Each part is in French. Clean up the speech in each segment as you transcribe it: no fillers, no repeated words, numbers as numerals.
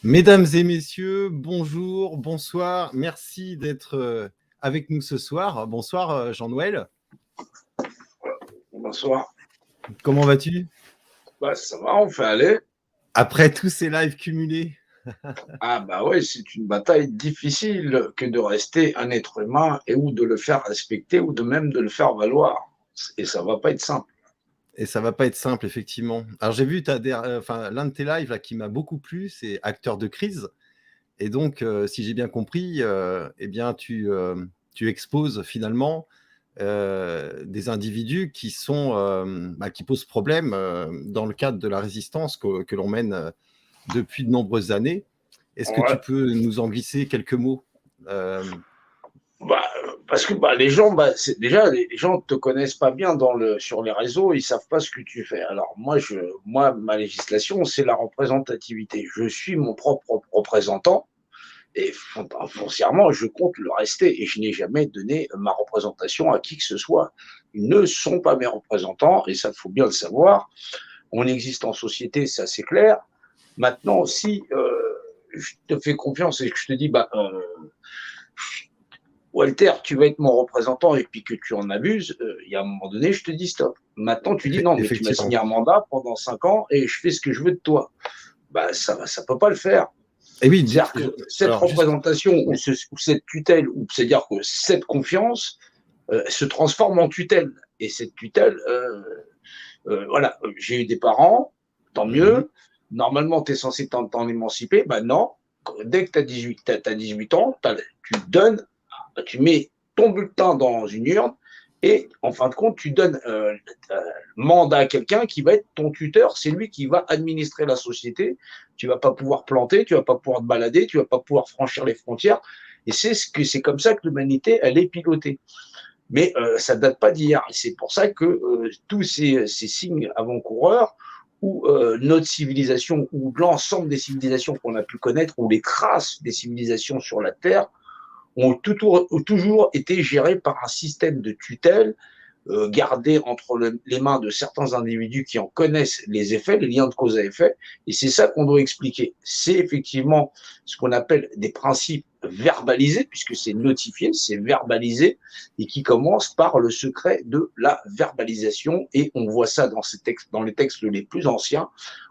Mesdames et messieurs, bonjour, bonsoir. Merci d'être avec nous ce soir. Bonsoir Jean-Noël. Bonsoir. Comment vas-tu? Ça va, on fait aller. Après tous ces lives cumulés. Ah bah ouais, c'est une bataille difficile que de rester un être humain et ou de le faire respecter ou de même de le faire valoir. Et ça va pas être simple. Et ça va pas être simple, effectivement. Alors j'ai vu l'un de tes lives là, qui m'a beaucoup plu, c'est Acteur de crise. Et donc, si j'ai bien compris, eh bien, tu exposes finalement des individus qui qui posent problème dans le cadre de la résistance que l'on mène depuis de nombreuses années. Est-ce que tu peux nous en glisser quelques mots? Parce que les gens, déjà les gens te connaissent pas bien sur les réseaux, ils savent pas ce que tu fais. Alors moi, ma législation, c'est la représentativité. Je suis mon propre représentant. Et foncièrement, je compte le rester et je n'ai jamais donné ma représentation à qui que ce soit. Ils ne sont pas mes représentants et ça, il faut bien le savoir. On existe en société, c'est assez clair. Maintenant, si je te fais confiance et que je te dis, Walter, tu vas être mon représentant et puis que tu en abuses, il y a un moment donné, je te dis stop. Maintenant, tu dis non, mais tu m'as signé un mandat pendant 5 ans et je fais ce que je veux de toi. Ça peut pas le faire. Et oui, c'est-à-dire que cette représentation ou cette tutelle, ou c'est-à-dire que cette confiance se transforme en tutelle. Et cette tutelle, voilà, j'ai eu des parents, tant mieux. Normalement, tu es censé t'en émanciper. Non, dès que tu as 18 ans, tu mets ton bulletin dans une urne et en fin de compte, tu donnes mandat à quelqu'un qui va être ton tuteur. C'est lui qui va administrer la société. Tu vas pas pouvoir planter, tu vas pas pouvoir te balader, tu vas pas pouvoir franchir les frontières. Et c'est comme ça que l'humanité, elle est pilotée. Mais ça date pas d'hier. C'est pour ça que tous ces signes avant-coureurs où notre civilisation, ou l'ensemble des civilisations qu'on a pu connaître, ou les traces des civilisations sur la Terre, ont toujours été gérés par un système de tutelle gardé entre les mains de certains individus qui en connaissent les effets, les liens de cause à effet, et c'est ça qu'on doit expliquer. C'est effectivement ce qu'on appelle des principes verbalisés, puisque c'est notifié, c'est verbalisé, et qui commence par le secret de la verbalisation, et on voit ça dans les textes les plus anciens.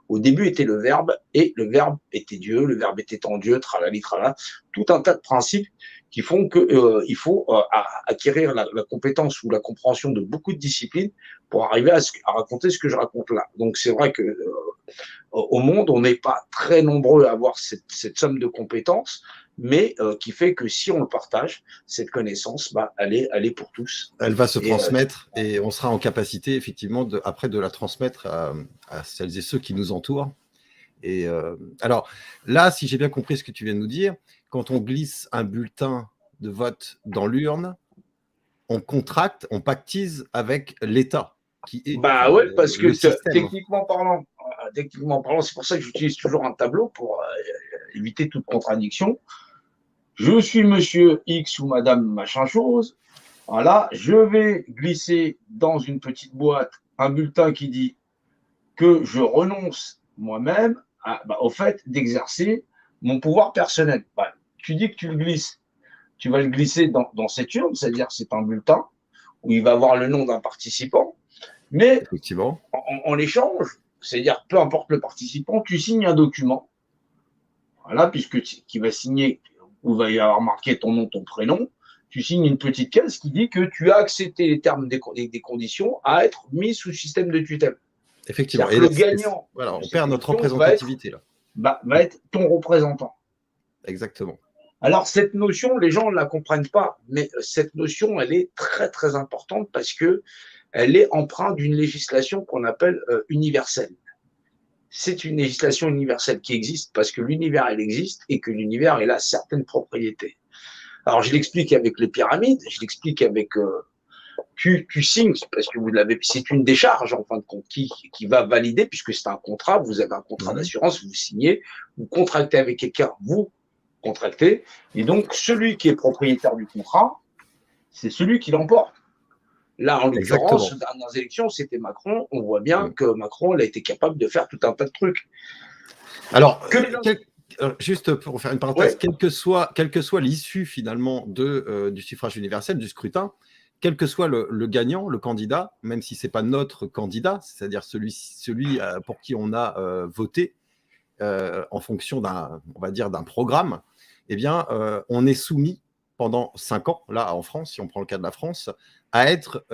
Au début était le verbe, et le verbe était Dieu, le verbe était en Dieu, tralali, tralala, tout un tas de principes qui font qu'il faut acquérir la compétence ou la compréhension de beaucoup de disciplines pour arriver à raconter ce que je raconte là. Donc c'est vrai que au monde, on n'est pas très nombreux à avoir cette somme de compétences, mais qui fait que si on le partage, cette connaissance, elle est pour tous. Elle va se transmettre et on sera en capacité effectivement après de la transmettre à celles et ceux qui nous entourent. Et alors là, si j'ai bien compris ce que tu viens de nous dire, quand on glisse un bulletin de vote dans l'urne, on contracte, on pactise avec l'État qui est ouais, parce que techniquement parlant, c'est pour ça que j'utilise toujours un tableau pour éviter toute contradiction. Je suis monsieur X ou madame machin chose. Voilà, je vais glisser dans une petite boîte un bulletin qui dit que je renonce moi-même au fait d'exercer mon pouvoir personnel. Tu dis que tu le glisses. Tu vas le glisser dans cette urne, c'est-à-dire que c'est un bulletin où il va avoir le nom d'un participant, mais effectivement, en échange, c'est-à-dire peu importe le participant, tu signes un document, voilà, qui va signer, où va y avoir marqué ton nom, ton prénom, tu signes une petite case qui dit que tu as accepté les termes des conditions à être mis sous système de tutelle. Effectivement. Et le gagnant, voilà, on perd notre représentativité là. Va être ton représentant. Exactement. Alors, cette notion, les gens ne la comprennent pas, mais cette notion, elle est très, très importante parce que elle est empreinte d'une législation qu'on appelle universelle. C'est une législation universelle qui existe parce que l'univers, elle existe et que l'univers, il a certaines propriétés. Alors, je l'explique avec les pyramides, je l'explique avec tu signes, parce que c'est une décharge, en fin de compte, qui va valider, puisque c'est un contrat, vous avez un contrat d'assurance, vous signez, vous contractez avec quelqu'un, vous contractez, et donc celui qui est propriétaire du contrat, c'est celui qui l'emporte. Là, en l'occurrence, aux dernières élections, c'était Macron. On voit bien que Macron, il a été capable de faire tout un tas de trucs. Alors, Juste pour faire une parenthèse, Ouais. quelle que soit l'issue finalement du suffrage universel, du scrutin, quel que soit le gagnant, le candidat, même si ce n'est pas notre candidat, c'est-à-dire celui pour qui on a voté en fonction on va dire, d'un programme, eh bien, on est soumis pendant 5 ans, là en France, si on prend le cas de la France, à être,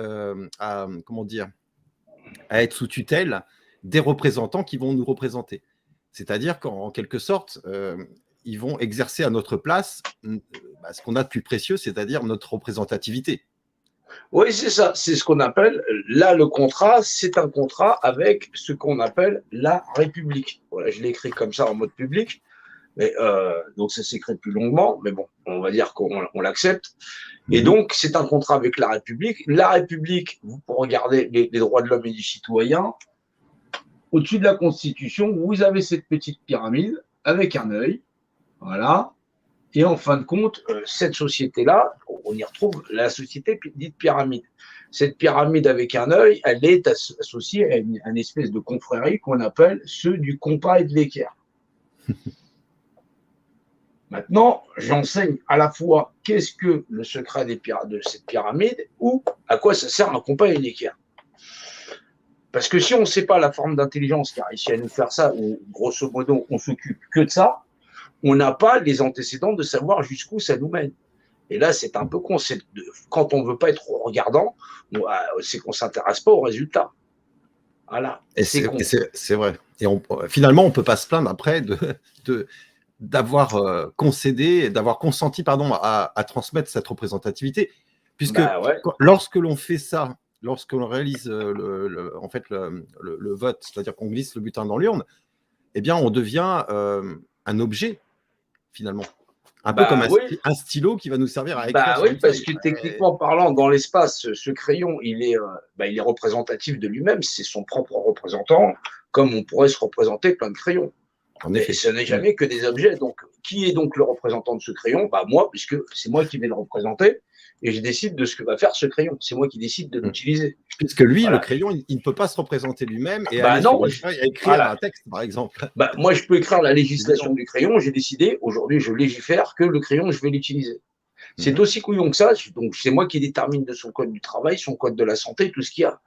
comment dire, à être sous tutelle des représentants qui vont nous représenter. C'est-à-dire qu'en quelque sorte, ils vont exercer à notre place ce qu'on a de plus précieux, c'est-à-dire notre représentativité. Oui, c'est ça. C'est ce qu'on appelle, là, le contrat, c'est un contrat avec ce qu'on appelle la République. Voilà, je l'ai écrit comme ça en mode public. Mais, donc, ça s'écrit plus longuement, mais bon, on va dire qu'on l'accepte. Et donc, c'est un contrat avec la République. La République, vous regardez les droits de l'homme et du citoyen, au-dessus de la Constitution, vous avez cette petite pyramide avec un œil. Voilà. Et en fin de compte, cette société-là, on y retrouve la société dite pyramide. Cette pyramide avec un œil, elle est associée à une espèce de confrérie qu'on appelle ceux du compas et de l'équerre. Maintenant, j'enseigne à la fois qu'est-ce que le secret de cette pyramide ou à quoi ça sert un compas et une équerre. Parce que si on ne sait pas la forme d'intelligence qui a réussi à nous faire ça, ou grosso modo, on s'occupe que de ça, on n'a pas les antécédents de savoir jusqu'où ça nous mène. Et là, c'est un peu con. Quand on ne veut pas être regardant, c'est qu'on ne s'intéresse pas aux résultats. Voilà. Et c'est vrai. Et finalement, on ne peut pas se plaindre après d'avoir concédé, d'avoir consenti à transmettre cette représentativité. Puisque lorsque l'on fait ça, lorsque l'on réalise en fait le vote, c'est-à-dire qu'on glisse le bulletin dans l'urne, eh bien, on devient un objet, finalement. Un peu comme un stylo qui va nous servir à écrire sur oui, une parce feuille. que techniquement parlant, dans l'espace, ce crayon, il est représentatif de lui-même, c'est son propre représentant, comme on pourrait se représenter plein de crayons. En effet. Mais ce n'est jamais que des objets. Donc, qui est donc le représentant de ce crayon? Moi, puisque c'est moi qui vais le représenter, et je décide de ce que va faire ce crayon. C'est moi qui décide de l'utiliser. Puisque lui, le crayon, il ne peut pas se représenter lui-même et aller sur une feuille et écrire un texte, par exemple. Moi, je peux écrire la législation du crayon. J'ai décidé, aujourd'hui, je légifère que le crayon, je vais l'utiliser. C'est aussi couillon que ça. Donc, c'est moi qui détermine de son code du travail, son code de la santé, tout ce qu'il y a.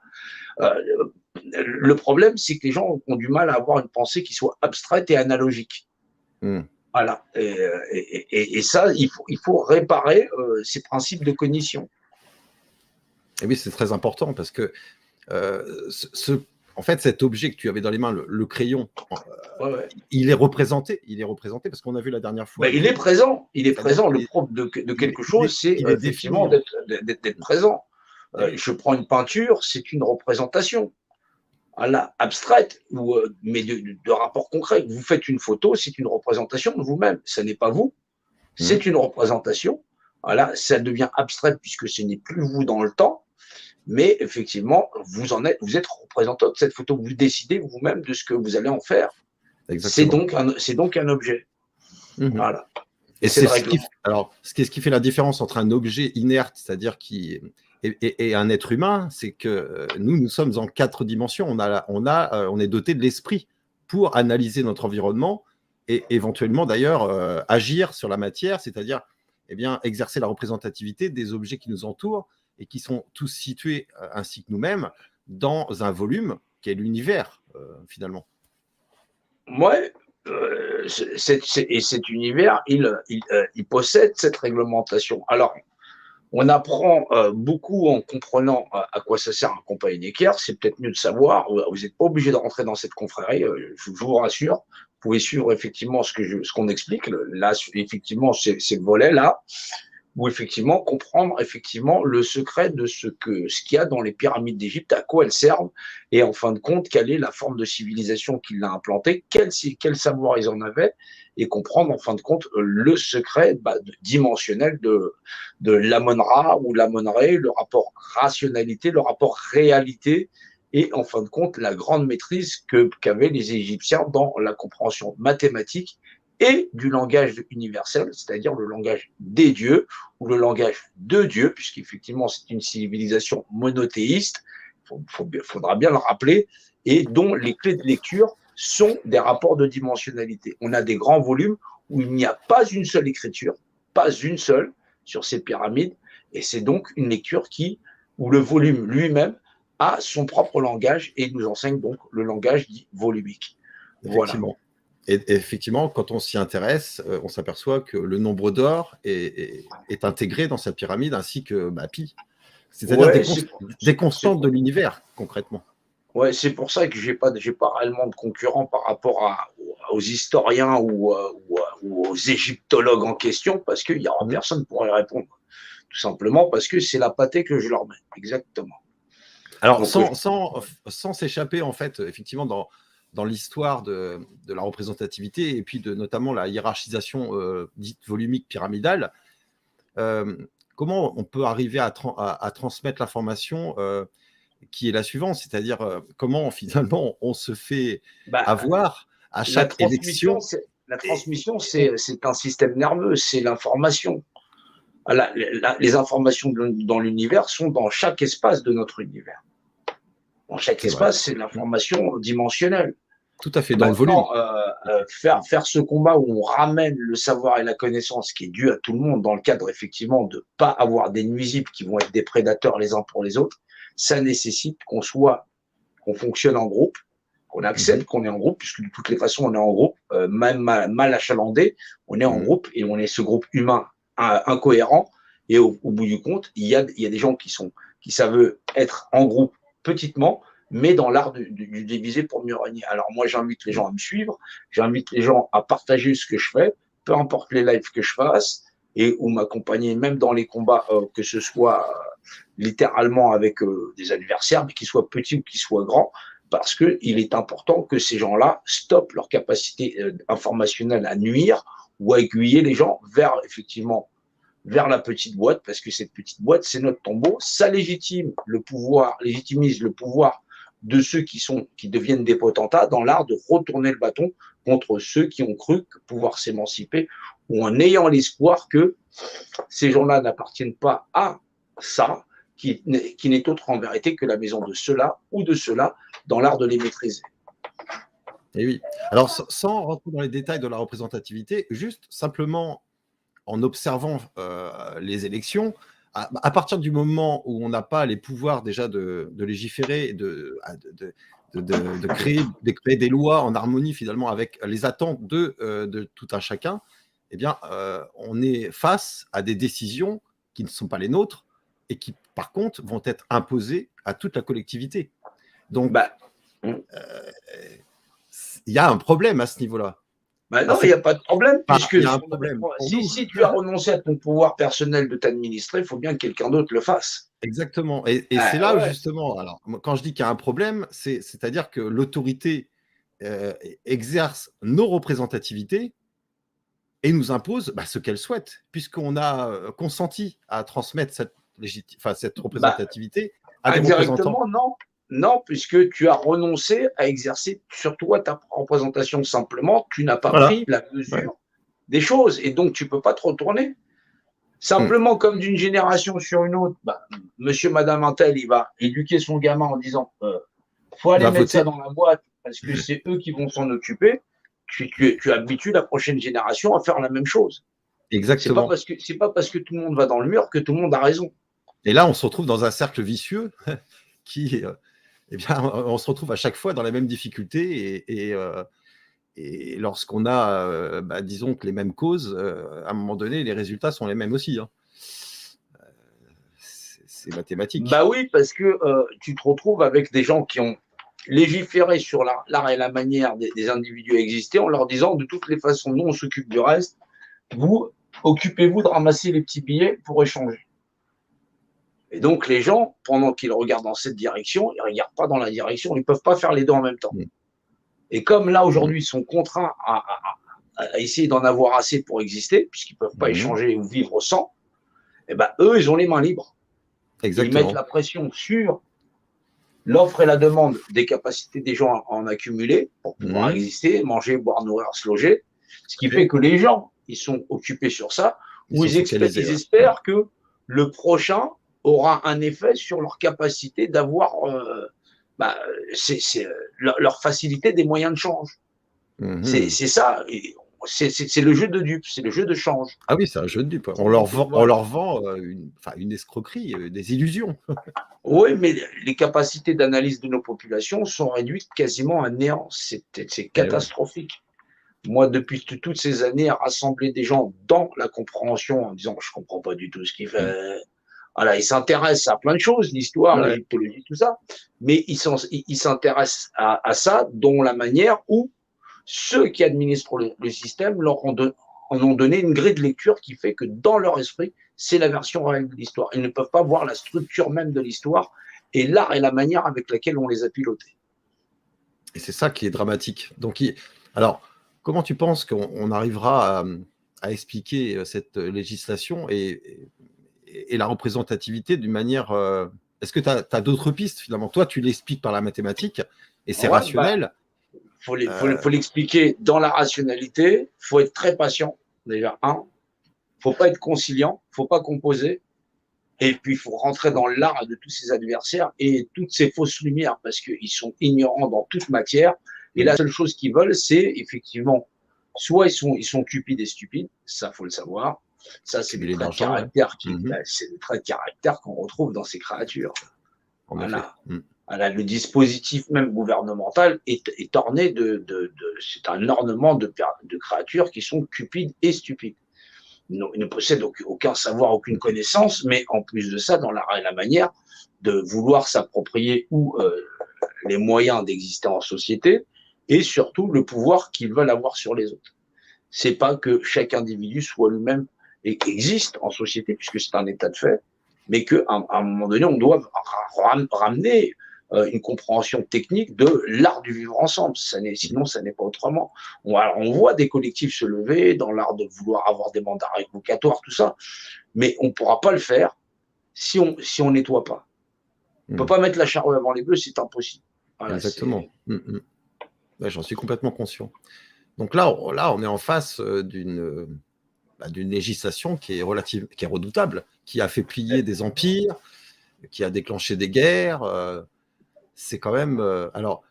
Le problème, c'est que les gens ont du mal à avoir une pensée qui soit abstraite et analogique. Voilà. Et ça, il faut réparer ces principes de cognition. Et oui, c'est très important parce que en fait, cet objet que tu avais dans les mains, le crayon, il est représenté. Il est représenté parce qu'on a vu la dernière fois. Il est présent. Il est présent. Le propre de quelque chose, c'est effectivement d'être présent. Je prends une peinture, c'est une représentation. Voilà, abstraite, mais de rapport concret. Vous faites une photo, c'est une représentation de vous-même. Ce n'est pas vous, c'est une représentation. Voilà, ça devient abstrait puisque ce n'est plus vous dans le temps, mais effectivement, vous êtes représentant de cette photo. Vous décidez vous-même de ce que vous allez en faire. C'est donc un objet. Voilà. Et c'est ce qui fait la différence entre un objet inerte, c'est-à-dire et un être humain, c'est que nous sommes en 4 dimensions. On est doté de l'esprit pour analyser notre environnement et éventuellement d'ailleurs agir sur la matière, c'est-à-dire exercer la représentativité des objets qui nous entourent et qui sont tous situés, ainsi que nous-mêmes, dans un volume qui est l'univers, finalement. Ouais. Et cet univers, il possède cette réglementation. Alors, on apprend beaucoup en comprenant à quoi ça sert un compas et une équerre. C'est peut-être mieux de savoir. Vous n'êtes pas obligé de rentrer dans cette confrérie, je vous rassure. Vous pouvez suivre effectivement ce qu'on explique. Là, effectivement, c'est le volet là, où effectivement comprendre effectivement le secret de ce qu'il y a dans les pyramides d'Égypte, à quoi elles servent, et en fin de compte, quelle est la forme de civilisation qui l'a implantée, quel savoir ils en avaient, et comprendre en fin de compte le secret dimensionnel de l'Amon-Ra ou l'Amon-Ré, le rapport rationalité, le rapport réalité, et en fin de compte la grande maîtrise qu'avaient les Égyptiens dans la compréhension mathématique et du langage universel, c'est-à-dire le langage des dieux ou le langage de Dieu, puisqu'effectivement c'est une civilisation monothéiste, il faudra bien le rappeler, et dont les clés de lecture sont des rapports de dimensionnalité. On a des grands volumes où il n'y a pas une seule écriture, pas une seule sur ces pyramides, et c'est donc une lecture où le volume lui-même a son propre langage et nous enseigne donc le langage dit volumique. Effectivement. Voilà. Et effectivement, quand on s'y intéresse, on s'aperçoit que le nombre d'or est intégré dans cette pyramide, ainsi que pi. C'est-à-dire des constantes de l'univers, concrètement. Ouais, c'est pour ça que j'ai pas réellement de concurrent par rapport aux historiens ou aux égyptologues en question, parce qu'il n'y aura personne pour y répondre. Tout simplement parce que c'est la pâtée que je leur mets. Exactement. Alors, donc, sans s'échapper, en fait, effectivement, dans l'histoire de la représentativité et puis notamment la hiérarchisation dite volumique pyramidale, comment on peut arriver à transmettre l'information qui est la suivante, c'est-à-dire comment finalement on se fait avoir à chaque élection. La transmission, c'est un système nerveux, c'est l'information. Les informations dans l'univers sont dans chaque espace de notre univers. Dans chaque espace, c'est l'information dimensionnelle. Tout à fait, dans le volume. Faire ce combat où on ramène le savoir et la connaissance qui est dû à tout le monde dans le cadre effectivement de ne pas avoir des nuisibles qui vont être des prédateurs les uns pour les autres, ça nécessite qu'on fonctionne en groupe, qu'on accepte qu'on est en groupe, puisque de toutes les façons on est en groupe, même mal achalandé, on est en groupe et on est ce groupe humain incohérent. Et au bout du compte, il y a des gens qui savent être en groupe petitement, mais dans l'art du diviser pour mieux régner. Alors moi, j'invite les gens à me suivre, j'invite les gens à partager ce que je fais, peu importe les lives que je fasse, ou m'accompagner même dans les combats, que ce soit littéralement avec des adversaires, mais qu'ils soient petits ou qu'ils soient grands, parce qu'il est important que ces gens-là stoppent leur capacité informationnelle à nuire ou à aiguiller les gens vers la petite boîte, parce que cette petite boîte, c'est notre tombeau, ça légitimise le pouvoir de ceux qui deviennent des potentats dans l'art de retourner le bâton contre ceux qui ont cru pouvoir s'émanciper ou en ayant l'espoir que ces gens-là n'appartiennent pas à ça, qui n'est autre en vérité que la maison de ceux-là ou de ceux-là dans l'art de les maîtriser. Et oui. Alors, sans rentrer dans les détails de la représentativité, juste simplement en observant les élections, à partir du moment où on n'a pas les pouvoirs déjà de légiférer, de créer des lois en harmonie finalement avec les attentes de tout un chacun, eh bien, on est face à des décisions qui ne sont pas les nôtres et qui, par contre, vont être imposées à toute la collectivité. Donc, il y a un problème à ce niveau-là. Non, il n'y a pas de problème, puisque si tu as renoncé à ton pouvoir personnel de t'administrer, il faut bien que quelqu'un d'autre le fasse. Exactement. Et c'est là où, justement, alors, quand je dis qu'il y a un problème, c'est-à-dire que l'autorité exerce nos représentativités et nous impose ce qu'elle souhaite, puisqu'on a consenti à transmettre cette représentativité à des représentants. Non, puisque tu as renoncé à exercer sur toi ta représentation. Simplement, tu n'as pas pris la mesure des choses et donc tu ne peux pas te retourner. Simplement, comme d'une génération sur une autre, monsieur, madame Intel, il va éduquer son gamin en disant faut aller mettre ça dans la boîte parce que c'est eux qui vont s'en occuper. Tu habitues la prochaine génération à faire la même chose. Exactement. C'est pas parce que tout le monde va dans le mur que tout le monde a raison. Et là, on se retrouve dans un cercle vicieux qui, on se retrouve à chaque fois dans la même difficulté et lorsqu'on a, disons que les mêmes causes, à un moment donné, les résultats sont les mêmes aussi. C'est mathématique. Oui, parce que tu te retrouves avec des gens qui ont légiféré sur l'art et la manière des individus à exister en leur disant de toutes les façons, nous on s'occupe du reste, vous occupez-vous de ramasser les petits billets pour échanger. Et donc les gens, pendant qu'ils regardent dans cette direction, ils ne regardent pas dans la direction, ils ne peuvent pas faire les deux en même temps. Et comme là aujourd'hui ils sont contraints à essayer d'en avoir assez pour exister, puisqu'ils ne peuvent pas échanger ou vivre sans, eux ils ont les mains libres. Exactement. Ils mettent la pression sur l'offre et la demande des capacités des gens à en accumuler pour pouvoir exister, manger, boire, nourrir, se loger. Ce qui fait que les gens, ils sont occupés sur ça, ou ils espèrent que le prochain aura un effet sur leur capacité d'avoir bah, c'est leur facilité des moyens de change. C'est ça. C'est le jeu de dupes, c'est le jeu de change. Ah oui, c'est un jeu de dupes. On leur vend une escroquerie, des illusions. Oui, mais les capacités d'analyse de nos populations sont réduites quasiment à néant. C'est catastrophique. Moi, depuis toutes ces années, à rassembler des gens dans la compréhension en disant je ne comprends pas du tout ce qu'il fait. Voilà, ils s'intéressent à plein de choses, l'histoire, l'égyptologie, tout ça, mais ils s'intéressent à ça, dont la manière où ceux qui administrent le système en ont donné une grille de lecture qui fait que dans leur esprit, c'est la version réelle de l'histoire. Ils ne peuvent pas voir la structure même de l'histoire et l'art et la manière avec laquelle on les a pilotés. Et c'est ça qui est dramatique. Donc, alors, comment tu penses qu'on arrivera à expliquer cette législation et la représentativité d'une manière… Est-ce que tu as d'autres pistes finalement? Toi, tu l'expliques par la mathématique et c'est rationnel. Faut l'expliquer dans la rationalité. Faut être très patient, déjà. Faut pas être conciliant. Faut pas composer. Et puis, il faut rentrer dans l'art de tous ses adversaires et toutes ces fausses lumières parce qu'ils sont ignorants dans toute matière. Et la seule chose qu'ils veulent, c'est effectivement, soit ils sont cupides et stupides. Ça, faut le savoir. Ça, c'est des traits de caractère c'est des traits de caractère qu'on retrouve dans ces créatures. Voilà. Le dispositif même gouvernemental est orné c'est un ornement de créatures qui sont cupides et stupides. Ils ne possèdent aucun savoir, aucune connaissance, mais en plus de ça, dans l'art et la manière de vouloir s'approprier les moyens d'exister en société et surtout le pouvoir qu'ils veulent avoir sur les autres. C'est pas que chaque individu soit lui-même et existe en société, puisque c'est un état de fait, mais qu'à un moment donné, on doit ramener une compréhension technique de l'art du vivre ensemble. Sinon, ça n'est pas autrement. On voit des collectifs se lever dans l'art de vouloir avoir des mandats révocatoires, tout ça, mais on ne pourra pas le faire si on nettoie pas. On ne peut pas mettre la charrue avant les bœufs, c'est impossible. Voilà, exactement. Ouais, j'en suis complètement conscient. Donc là, on est en face d'une législation qui est redoutable, qui a fait plier des empires, qui a déclenché des guerres. C'est quand même… alors,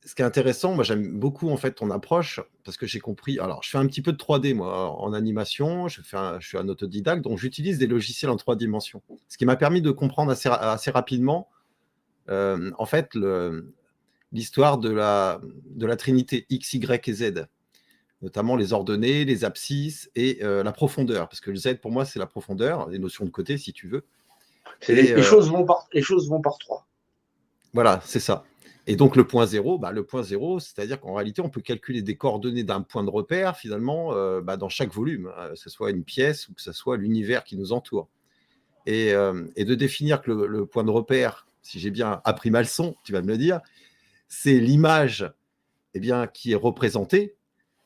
ce qui est intéressant, moi j'aime beaucoup en fait ton approche parce que j'ai compris. Alors, je fais un petit peu de 3D moi en animation. Je suis un autodidacte, donc j'utilise des logiciels en 3 dimensions. Ce qui m'a permis de comprendre assez rapidement en fait l'histoire de la trinité X, Y et Z, notamment les ordonnées, les abscisses et la profondeur, parce que le Z pour moi c'est la profondeur, les notions de côté si tu veux. Les choses vont par 3. Voilà, c'est ça. Et donc le point zéro, c'est-à-dire qu'en réalité on peut calculer des coordonnées d'un point de repère finalement dans chaque volume, que ce soit une pièce ou que ce soit l'univers qui nous entoure. Et de définir que le point de repère, si j'ai bien appris ma leçon, tu vas me le dire, c'est l'image qui est représentée,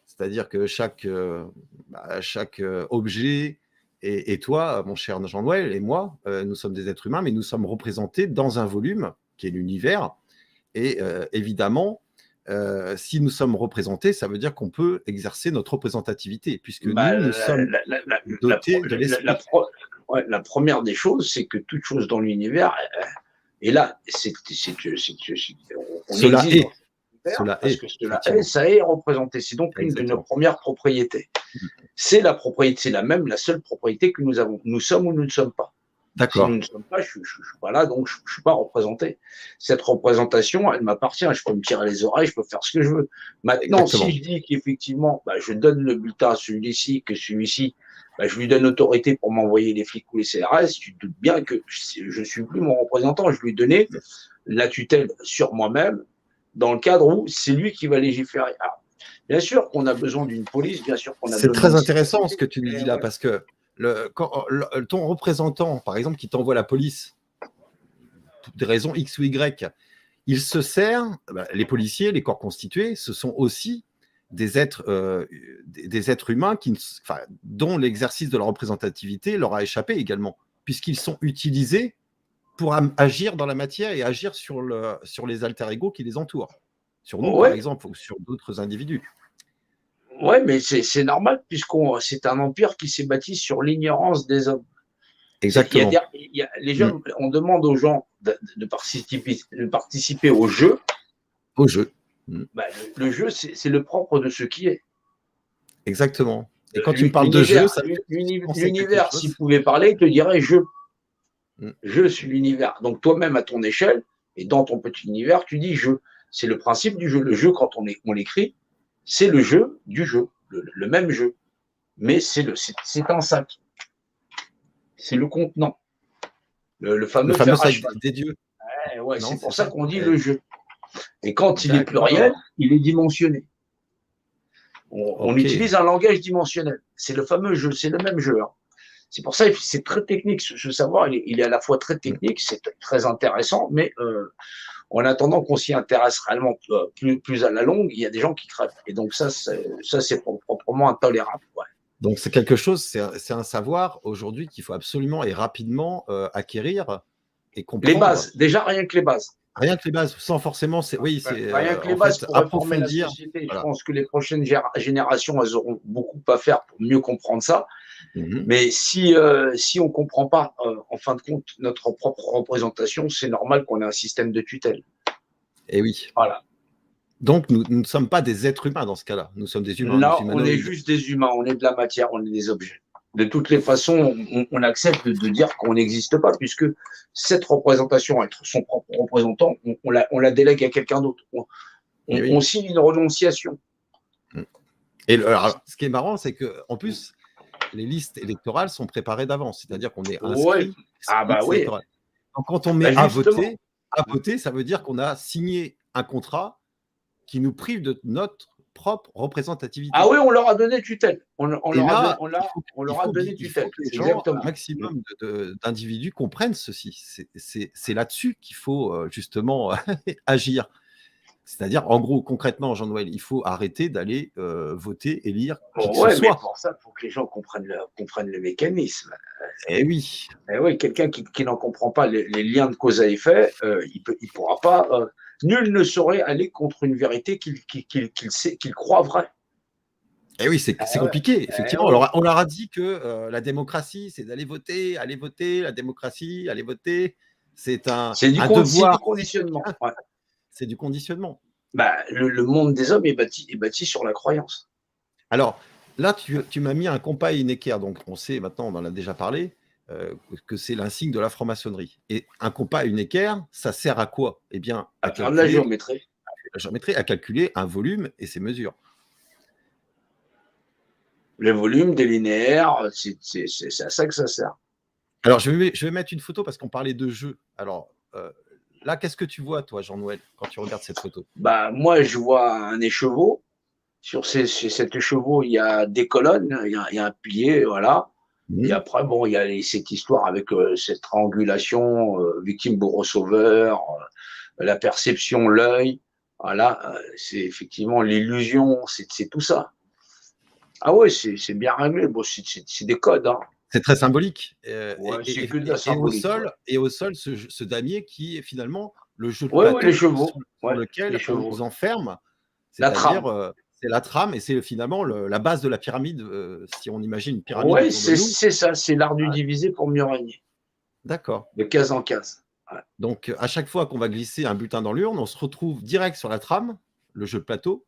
c'est-à-dire que chaque objet, et toi, mon cher Jean-Noël, et moi, nous sommes des êtres humains, mais nous sommes représentés dans un volume qui est l'univers. Et évidemment, si nous sommes représentés, ça veut dire qu'on peut exercer notre représentativité, puisque nous sommes dotés de l'esprit. La première des choses, c'est que toute chose dans l'univers, et là, cela est. Ça est représenté. C'est donc une de nos premières propriétés. C'est la seule propriété que nous avons. Nous sommes ou nous ne sommes pas. D'accord. Si nous ne sommes pas, je ne suis pas là, donc je ne suis pas représenté. Cette représentation, elle m'appartient. Je peux me tirer les oreilles, je peux faire ce que je veux. Maintenant, si je dis qu'effectivement, je donne le bulletin à celui-ci, que celui-ci, je lui donne autorité pour m'envoyer les flics ou les CRS, tu te doutes bien que je ne suis plus mon représentant. Je lui ai donné la tutelle sur moi-même dans le cadre où c'est lui qui va légiférer. Alors, bien sûr qu'on a besoin d'une police, bien sûr qu'on a besoin… C'est très intéressant ce que tu nous dis là, parce que ton représentant, par exemple, qui t'envoie la police, pour des raisons X ou Y, il se sert, les policiers, les corps constitués, ce sont aussi des êtres humains dont l'exercice de la représentativité leur a échappé également, puisqu'ils sont utilisés pour agir dans la matière et agir sur les alter-ego qui les entourent, sur nous par exemple, ou sur d'autres individus. Oui, mais c'est normal, c'est un empire qui s'est bâti sur l'ignorance des hommes. Exactement. Les gens, on demande aux gens participer au jeu. Au jeu. Bah, le jeu, c'est le propre de ce qui est. Exactement. Et quand tu me parles de jeu, ça me fait penser quelque l'univers, chose. s'il pouvait parler, il te dirait je. Mm. Je suis l'univers. Donc toi-même, à ton échelle, et dans ton petit univers, tu dis je. C'est le principe du jeu. Le jeu, quand on l'écrit, c'est le jeu du jeu, le même jeu. Mais c'est un sac. C'est le contenant. Le fameux sac cheval. des dieux. Ouais, Non, c'est pour c'est ça qu'on dit le jeu. Et quand il est D'accord. pluriel, il est dimensionné. On Ok. utilise un langage dimensionnel. C'est le fameux jeu, c'est le même jeu. Hein. C'est pour ça que c'est très technique. Ce savoir, il est à la fois très technique, c'est très intéressant, mais en attendant qu'on s'y intéresse réellement plus à la longue, il y a des gens qui crèvent. Et donc ça c'est proprement intolérable. Ouais. Donc c'est quelque chose, c'est un savoir aujourd'hui qu'il faut absolument et rapidement acquérir et comprendre. Les bases, déjà rien que les bases. Rien que les bases, sans forcément, oui, c'est rien que les bases pour réformer la société. Voilà. Je pense que les prochaines générations, elles auront beaucoup à faire pour mieux comprendre ça. Mais si on ne comprend pas, en fin de compte, notre propre représentation, c'est normal qu'on ait un système de tutelle. Et oui. Voilà. Donc, nous ne sommes pas des êtres humains dans ce cas-là. Nous sommes des humains. Là, on est juste des humains, on est de la matière, on est des objets. De toutes les façons, on accepte de dire qu'on n'existe pas, puisque cette représentation, être son propre représentant, on la délègue à quelqu'un d'autre. On signe une renonciation. Et alors, ce qui est marrant, c'est qu'en plus, les listes électorales sont préparées d'avance, c'est-à-dire qu'on est inscrit. Ah bah oui. Donc, quand on met à voter, ça veut dire qu'on a signé un contrat qui nous prive de notre propre représentativité. Ah oui, on leur a donné tutelle. On leur a donné tutelle. Il faut que les gens, un maximum d'individus comprennent ceci. C'est là-dessus qu'il faut justement agir. C'est-à-dire, en gros, concrètement, Jean-Noël, il faut arrêter d'aller voter, élire qui que ce soit. Mais pour ça, il faut que les gens comprennent le mécanisme. Eh oui. Eh oui, quelqu'un qui n'en comprend pas les liens de cause à effet, il pourra pas. Nul ne saurait aller contre une vérité qu'il croit vraie. Eh oui, c'est compliqué, effectivement. Alors, on leur a dit que la démocratie, c'est d'aller voter, la démocratie, aller voter. C'est du conditionnement. Ouais. C'est du conditionnement. Bah, le monde des hommes est bâti sur la croyance. Alors, là, tu m'as mis un compas et une équerre. Donc, on sait maintenant, on en a déjà parlé, que c'est l'insigne de la franc-maçonnerie. Et un compas et une équerre, ça sert à quoi? Eh bien, à faire de la géométrie. À calculer un volume et ses mesures. Le volume, des linéaires, c'est à ça que ça sert. Alors, je vais mettre une photo parce qu'on parlait de jeu. Alors, là, qu'est-ce que tu vois, toi, Jean-Noël, quand tu regardes cette photo? Bah, moi, je vois un écheveau. Sur cet écheveau, il y a des colonnes, il y a un pilier, voilà. Et après, bon, il y a cette histoire avec cette triangulation, victime, bourreau, sauveur, la perception, l'œil. Voilà, c'est effectivement l'illusion, c'est tout ça. Ah ouais, c'est bien réglé. Bon, c'est des codes. Hein. C'est très symbolique. C'est que de la symbolique. Et au sol, ce damier qui est finalement le jeu de plateau les chevaux, sur lequel on nous enferme. La trame. C'est la trame et c'est finalement la base de la pyramide, si on imagine une pyramide. Oui, c'est ça, c'est l'art du diviser pour mieux régner. D'accord. De case en case. Ouais. Donc, à chaque fois qu'on va glisser un bulletin dans l'urne, on se retrouve direct sur la trame, le jeu de plateau,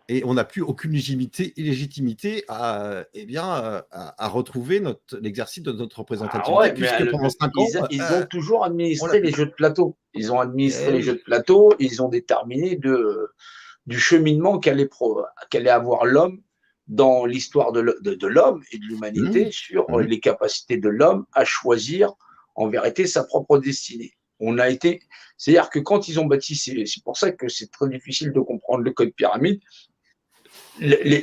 et on n'a plus aucune légitimité à retrouver l'exercice de notre représentativité, puisque pendant 5 ans… Ils ont toujours administré les jeux de plateau. Ils ont administré les jeux de plateau, ils ont déterminé du cheminement qu'allait avoir l'homme dans l'histoire de l'homme et de l'humanité sur les capacités de l'homme à choisir en vérité sa propre destinée. C'est-à-dire que quand ils ont bâti, c'est pour ça que c'est très difficile de comprendre le code pyramide.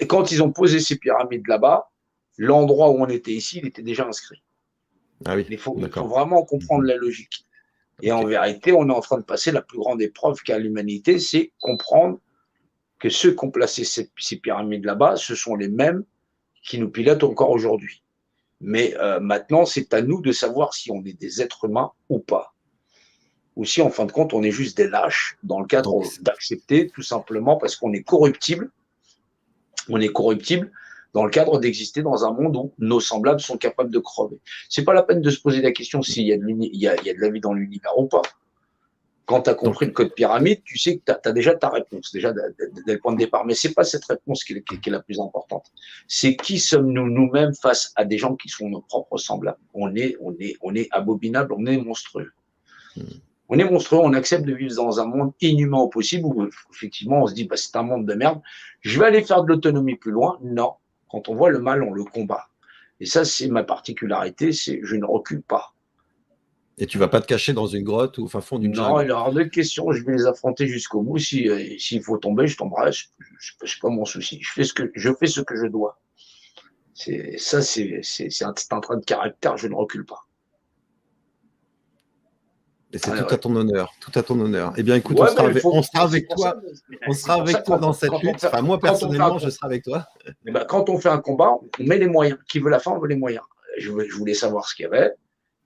Quand ils ont posé ces pyramides là-bas, l'endroit où on était ici, il était déjà inscrit. Ah oui, il faut vraiment comprendre la logique. Et en vérité, on est en train de passer la plus grande épreuve qu'a l'humanité, c'est comprendre que ceux qui ont placé ces pyramides là-bas, ce sont les mêmes qui nous pilotent encore aujourd'hui. Mais maintenant, c'est à nous de savoir si on est des êtres humains ou pas. Ou si, en fin de compte, on est juste des lâches dans le cadre d'accepter, tout simplement parce qu'on est corruptible. On est corruptible dans le cadre d'exister dans un monde où nos semblables sont capables de crever. C'est pas la peine de se poser la question s'il y a de la vie dans l'univers ou pas. Quand tu as compris le code pyramide, tu sais que tu as déjà ta réponse, déjà dès le point de départ. Mais c'est pas cette réponse qui est la plus importante. C'est qui sommes-nous nous-mêmes face à des gens qui sont nos propres semblables. On est abominable, on est monstrueux. On est monstrueux, on accepte de vivre dans un monde inhumain au possible où effectivement on se dit bah, c'est un monde de merde. Je vais aller faire de l'autonomie plus loin. Non, quand on voit le mal, on le combat. Et ça, c'est ma particularité, c'est je ne recule pas. Et tu vas pas te cacher dans une grotte ou au fin fond d'une jungle. Non, il y a hors de question. Je vais les affronter jusqu'au bout. S'il faut tomber, je tomberai. C'est pas mon souci. Je fais ce que je dois. C'est un trait de caractère. Je ne recule pas. Et c'est tout à ton honneur, tout à ton honneur. Eh bien, écoute, ouais, on sera avec toi. On sera avec toi dans cette lutte. Enfin, moi, personnellement, je serai avec toi. Ben, quand on fait un combat, on met les moyens. Qui veut la fin, on veut les moyens. Je voulais savoir ce qu'il y avait.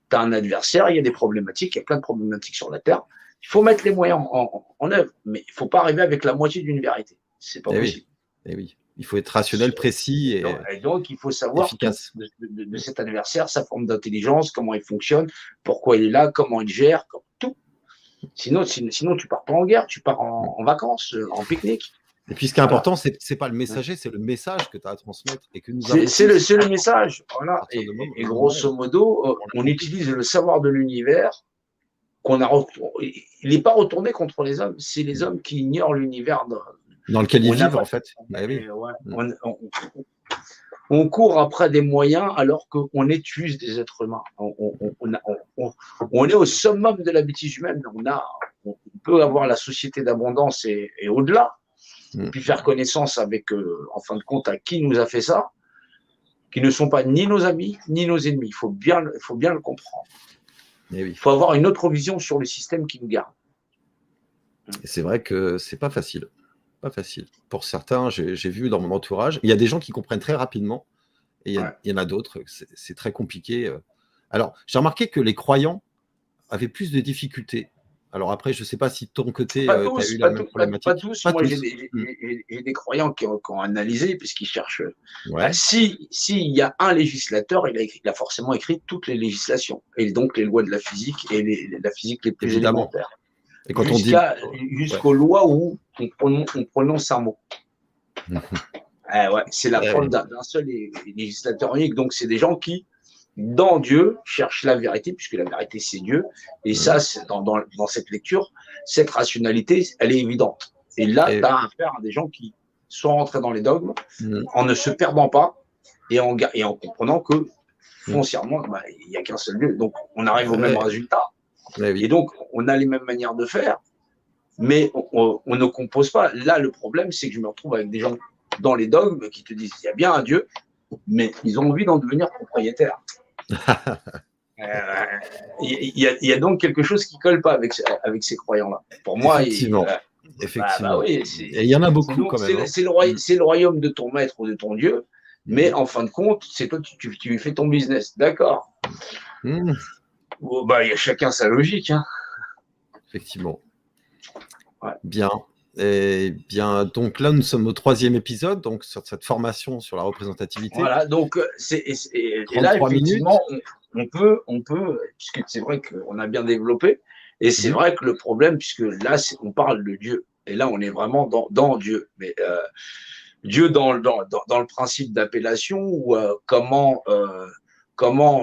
Tu as un adversaire, il y a des problématiques, il y a plein de problématiques sur la Terre. Il faut mettre les moyens en œuvre, mais il ne faut pas arriver avec la moitié d'une vérité. C'est pas possible. Oui. Et oui. Il faut être rationnel, précis et donc il faut savoir efficace. De cet adversaire, sa forme d'intelligence, comment il fonctionne, pourquoi il est là, comment il gère, tout. Sinon, tu pars pas en guerre, tu pars en vacances, en pique-nique. Et puis, ce qui est important, c'est pas le messager, c'est le message que tu as à transmettre et que nous avons. C'est le message. Voilà. Et grosso modo, on utilise le savoir de l'univers qu'on a. Il n'est pas retourné contre les hommes. C'est les hommes qui ignorent l'univers dans lequel ils vivent, en fait. Oui. On court après des moyens alors qu'on est juste des êtres humains. On est au summum de la bêtise humaine. On peut avoir la société d'abondance et au-delà. Et puis faire connaissance avec, en fin de compte, à qui nous a fait ça, qui ne sont pas ni nos amis, ni nos ennemis. Il faut bien le comprendre. Il faut avoir une autre vision sur le système qui nous garde. Et c'est vrai que c'est pas facile. Pas facile. Pour certains, j'ai vu dans mon entourage, il y a des gens qui comprennent très rapidement, et il y en a d'autres, c'est très compliqué. Alors, j'ai remarqué que les croyants avaient plus de difficultés. Alors après, je ne sais pas si de ton côté, tu as eu la même problématique. Pas tous. Moi, j'ai des croyants qui ont analysé, puisqu'ils cherchent. S'il y a un législateur, il a forcément écrit toutes les législations, et donc les lois de la physique, et la physique les plus élémentaires. Et quand jusqu'aux lois où on prononce un mot. C'est la preuve d'un seul législateur unique. Donc, c'est des gens qui, dans Dieu, cherchent la vérité, puisque la vérité, c'est Dieu. Et ça, dans cette lecture, cette rationalité, elle est évidente. Et là, tu as affaire à des gens qui sont rentrés dans les dogmes en ne se perdant pas et en comprenant que foncièrement, il n'y a qu'un seul Dieu. Donc, on arrive au même résultat. Et donc, on a les mêmes manières de faire, mais on ne compose pas. Là, le problème, c'est que je me retrouve avec des gens dans les dogmes qui te disent qu'il y a bien un Dieu, mais ils ont envie d'en devenir propriétaires. Il y a donc quelque chose qui ne colle pas avec ces croyants-là. Pour moi, effectivement. Oui, et il y en a beaucoup quand même. C'est le royaume de ton maître ou de ton Dieu, mais en fin de compte, c'est toi, tu fais ton business. D'accord. Il y a chacun sa logique. Effectivement. Bien. Et bien, donc là, nous sommes au 3e épisode, donc sur cette formation sur la représentativité. Voilà, donc et là, effectivement, on peut, puisque c'est vrai qu'on a bien développé, et c'est vrai que le problème, puisque là, on parle de Dieu, et là, on est vraiment dans Dieu. Mais Dieu dans le principe d'appellation, ou comment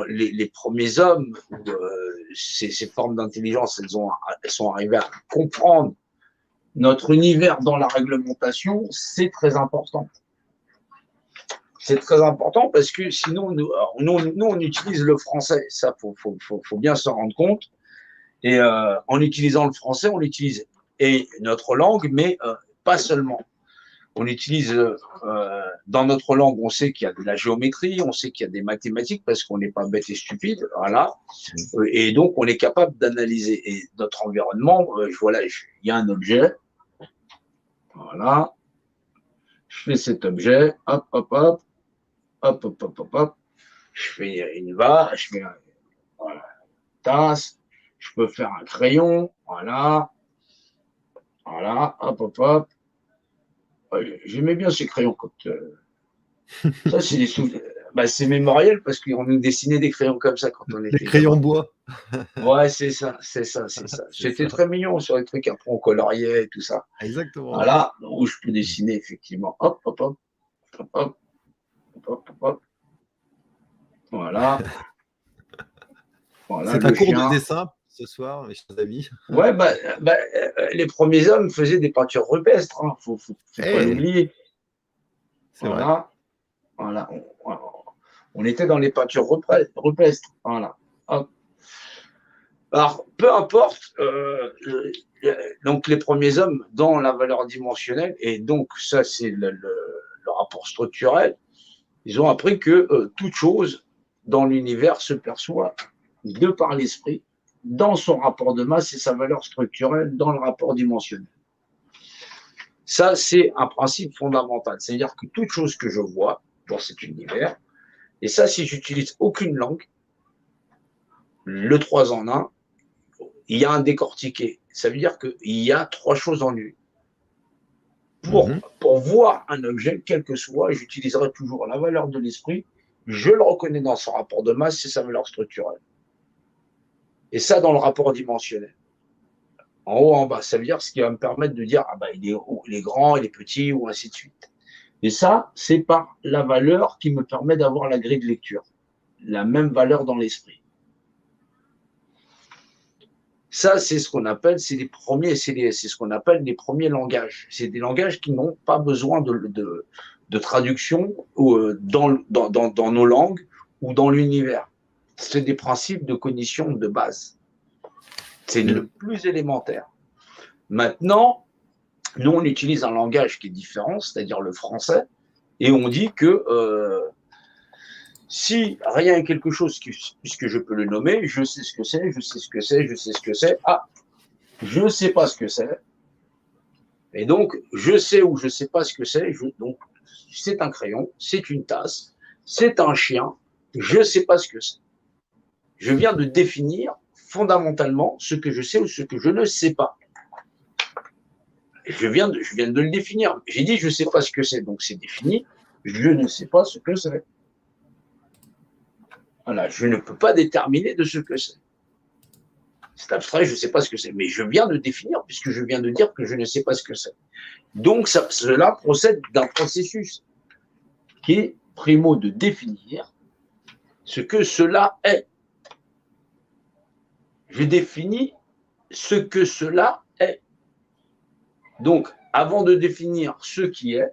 les premiers hommes, ces formes d'intelligence, elles sont arrivées à comprendre notre univers dans la réglementation, c'est très important. C'est très important parce que sinon, nous on utilise le français. Ça, faut bien s'en rendre compte. Et en utilisant le français, on utilise notre langue, mais pas seulement. On utilise dans notre langue, on sait qu'il y a de la géométrie, on sait qu'il y a des mathématiques parce qu'on n'est pas bête et stupide, voilà. Et donc on est capable d'analyser. Et notre environnement, voilà, il y a un objet, voilà. Je fais cet objet, hop, hop, hop, hop, hop, hop, hop, hop. Je fais une vase, je fais une tasse, je peux faire un crayon, voilà, voilà, hop, hop, hop. J'aimais bien ces crayons quand Ça, c'est des souvenirs. Bah, c'est mémoriel parce qu'on nous dessinait des crayons comme ça quand on Des était crayons gamin. bois. Ouais, c'est ça, c'est ça, c'est ça. C'est C'était ça. très mignon sur les trucs, après on coloriait et tout ça. Exactement, ouais. Voilà, où je peux dessiner effectivement. Hop, hop, hop, hop, hop, hop, hop, hop. Voilà, voilà C'est un le cours de chien. dessin ce soir, mes chers amis. Ouais, les premiers hommes faisaient des peintures rupestres, hein. Faut pas Eh, l'oublier. c'est vrai. Voilà, voilà. On était dans les peintures rupestres. Voilà. Hop. Alors, peu importe, donc les premiers hommes dans la valeur dimensionnelle, et donc ça c'est le rapport structurel, ils ont appris que toute chose dans l'univers se perçoit de par l'esprit, dans son rapport de masse et sa valeur structurelle dans le rapport dimensionnel. Ça, c'est un principe fondamental. C'est-à-dire que toute chose que je vois dans cet univers, et ça, si j'utilise aucune langue, le 3 en 1, il y a un décortiqué. Ça veut dire qu'il y a 3 choses en lui. Mhm. Pour voir un objet, quel que soit, j'utiliserai toujours la valeur de l'esprit. Je le reconnais dans son rapport de masse, c'est sa valeur structurelle. Et ça, dans le rapport dimensionnel. En haut, en bas, ça veut dire ce qui va me permettre de dire, ah ben, il est grand, il est petit, ou ainsi de suite. Et ça, c'est par la valeur qui me permet d'avoir la grille de lecture. La même valeur dans l'esprit. Ça, c'est ce qu'on appelle, c'est ce qu'on appelle les premiers langages. C'est des langages qui n'ont pas besoin de traduction dans nos langues ou dans l'univers. C'est des principes de cognition de base. C'est Mm. le plus élémentaire. Maintenant, nous, on utilise un langage qui est différent, c'est-à-dire le français, et on dit que si rien est quelque chose, puisque je peux le nommer, je sais ce que c'est, je sais ce que c'est, je sais ce que c'est. Ah, je ne sais pas ce que c'est. Et donc, je sais ou je ne sais pas ce que c'est. Donc, c'est un crayon, c'est une tasse, c'est un chien. Je ne sais pas ce que c'est. Je viens de définir fondamentalement ce que je sais ou ce que je ne sais pas. Je viens de le définir. J'ai dit je ne sais pas ce que c'est, donc c'est défini. Je ne sais pas ce que c'est. Voilà, je ne peux pas déterminer de ce que c'est. C'est abstrait, je ne sais pas ce que c'est. Mais je viens de définir, puisque je viens de dire que je ne sais pas ce que c'est. Donc, cela procède d'un processus qui est, primo, de définir ce que cela est. Je définis ce que cela est. Donc, avant de définir ce qui est,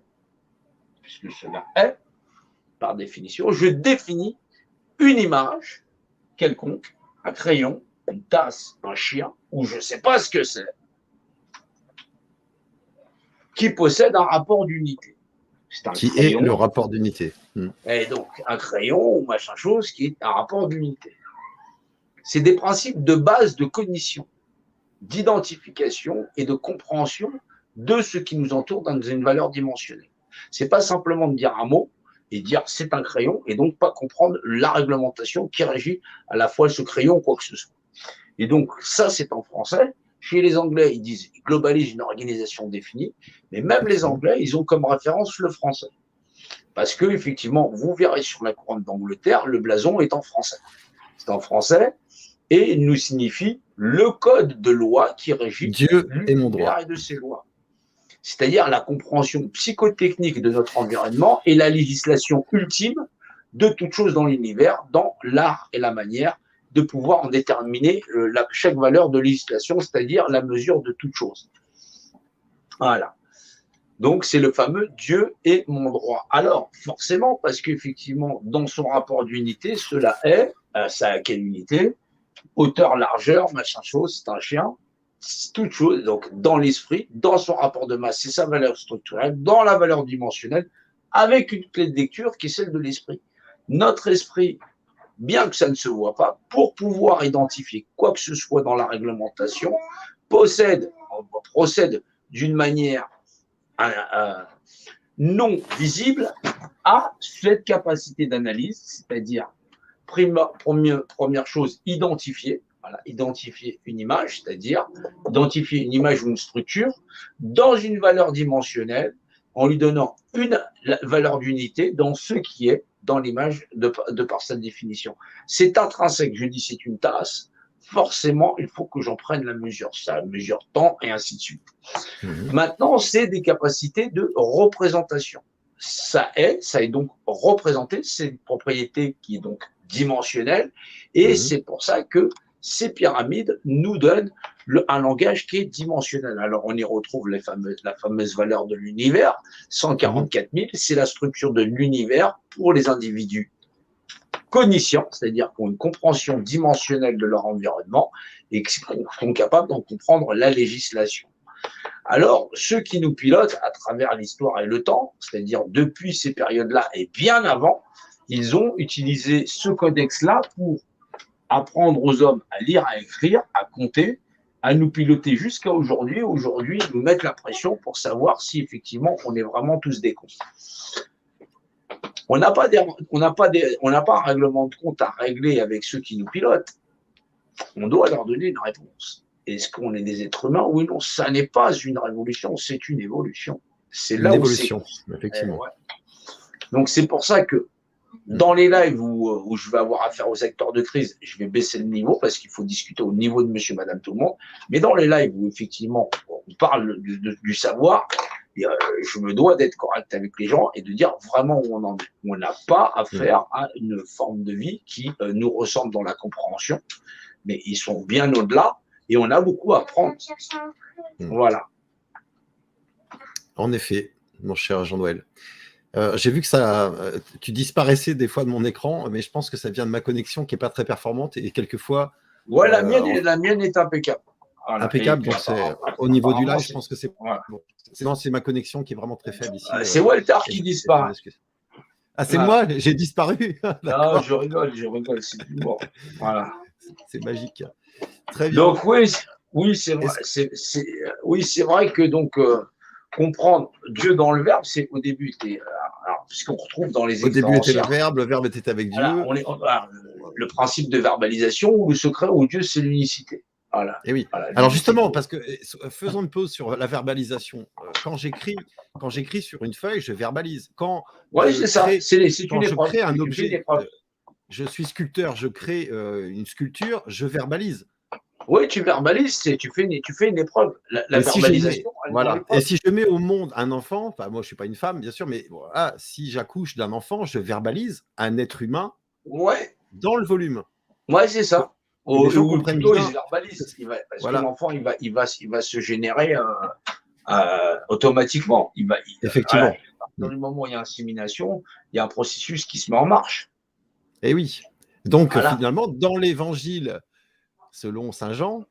puisque cela est, par définition, je définis une image quelconque, un crayon, une tasse, un chien, ou je ne sais pas ce que c'est, qui possède un rapport d'unité. C'est un Qui est le crayon, rapport d'unité. Mm. et donc un crayon ou machin chose qui est un rapport d'unité. C'est des principes de base de cognition, d'identification et de compréhension de ce qui nous entoure dans une valeur dimensionnelle. C'est pas simplement de dire un mot et dire c'est un crayon et donc pas comprendre la réglementation qui régit à la fois ce crayon ou quoi que ce soit. Et donc ça c'est en français. Chez les Anglais, ils globalisent une organisation définie, mais même les Anglais, ils ont comme référence le français. Parce que, effectivement, vous verrez sur la couronne d'Angleterre, le blason est en français. C'est en français et il nous signifie le code de loi qui régit Dieu est mon l'univers droit. et de ses lois. C'est-à-dire la compréhension psychotechnique de notre environnement et la législation ultime de toute chose dans l'univers, dans l'art et la manière de pouvoir en déterminer chaque valeur de législation, c'est-à-dire la mesure de toute chose. Voilà. Donc, c'est le fameux Dieu est mon droit. Alors, forcément, parce qu'effectivement, dans son rapport d'unité, cela est, ça a quelle unité? Hauteur, largeur, machin chose, c'est un chien, toute chose, donc dans l'esprit, dans son rapport de masse, c'est sa valeur structurelle, dans la valeur dimensionnelle, avec une clé de lecture qui est celle de l'esprit. Notre esprit, bien que ça ne se voit pas, pour pouvoir identifier quoi que ce soit dans la réglementation, procède d'une manière non visible à cette capacité d'analyse, c'est-à-dire première chose, identifier. Voilà, identifier une image, c'est-à-dire identifier une image ou une structure dans une valeur dimensionnelle en lui donnant une valeur d'unité dans ce qui est dans l'image de par sa définition. C'est intrinsèque. Je dis c'est une tasse. Forcément, il faut que j'en prenne la mesure. Ça mesure temps et ainsi de suite. Maintenant, c'est des capacités de représentation. Ça est donc représenté. C'est une propriété qui est donc dimensionnelle. Et c'est pour ça que ces pyramides nous donnent un langage qui est dimensionnel. Alors, on y retrouve la fameuse valeur de l'univers, 144 000, c'est la structure de l'univers pour les individus cognitions, c'est-à-dire qui ont une compréhension dimensionnelle de leur environnement et qui sont capables d'en comprendre la législation. Alors, ceux qui nous pilotent à travers l'histoire et le temps, c'est-à-dire depuis ces périodes-là et bien avant, ils ont utilisé ce codex-là pour apprendre aux hommes à lire, à écrire, à compter, à nous piloter jusqu'à aujourd'hui. Aujourd'hui, nous mettre la pression pour savoir si effectivement on est vraiment tous des cons. On n'a pas un règlement de compte à régler avec ceux qui nous pilotent. On doit leur donner une réponse. Est-ce qu'on est des êtres humains? Oui, non, ça n'est pas une révolution, c'est une évolution. C'est là une évolution, effectivement. Ouais. Donc c'est pour ça que dans les lives où je vais avoir affaire aux acteurs de crise, je vais baisser le niveau parce qu'il faut discuter au niveau de monsieur, madame, tout le monde. Mais dans les lives où effectivement on parle du savoir, je me dois d'être correct avec les gens et de dire vraiment où on en est. On n'a pas affaire à une forme de vie qui nous ressemble dans la compréhension, mais ils sont bien au-delà et on a beaucoup à apprendre. Voilà. En effet, mon cher Jean-Noël. J'ai vu que tu disparaissais des fois de mon écran, mais je pense que ça vient de ma connexion qui n'est pas très performante et quelquefois. Ouais, la mienne est impeccable. Voilà. Impeccable, donc au niveau du live, je pense que c'est bon. C'est ma connexion qui est vraiment très faible ici. C'est Walter qui disparaît. Ah, c'est moi, j'ai disparu. Non, je rigole, c'est du bon. Voilà. C'est magique. Très bien. Donc oui, c'est vrai. C'est vrai que donc comprendre Dieu dans le Verbe, c'est au début, puisqu'on retrouve dans les au début était le Verbe était avec Dieu. Le principe de verbalisation ou le secret où Dieu c'est l'unicité. Voilà. Et oui. Voilà, alors justement, parce que faisons une pause sur la verbalisation. Quand j'écris sur une feuille, je verbalise. C'est ça. C'est une épreuve. Je crée un objet. Je suis sculpteur, je crée une sculpture, je verbalise. Oui, tu verbalises, tu fais une épreuve. La verbalisation. Voilà. Et si je mets au monde un enfant, enfin moi je suis pas une femme bien sûr, mais voilà, si j'accouche d'un enfant, je verbalise un être humain. Ouais. Dans le volume. Ouais, c'est ça. Ou plutôt, il verbalise. Parce que l'enfant, il va se générer automatiquement. Effectivement. Dans le moment où il y a insémination, il y a un processus qui se met en marche. Et oui. Donc finalement, dans l'évangile, selon saint Jean,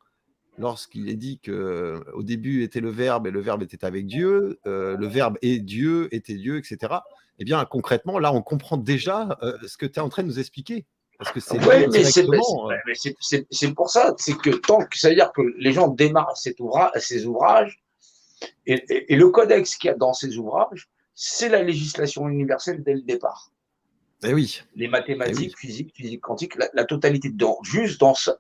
lorsqu'il est dit qu'au début était le Verbe et le Verbe était avec Dieu, le Verbe est Dieu, était Dieu, etc. Eh bien, concrètement, là, on comprend déjà ce que tu es en train de nous expliquer. Parce que c'est c'est pour ça, c'est que ça veut dire que les gens démarrent ces ouvrages et le codex qu'il y a dans ces ouvrages, c'est la législation universelle dès le départ. Et oui. Les mathématiques, physique quantique, la totalité juste dans ça.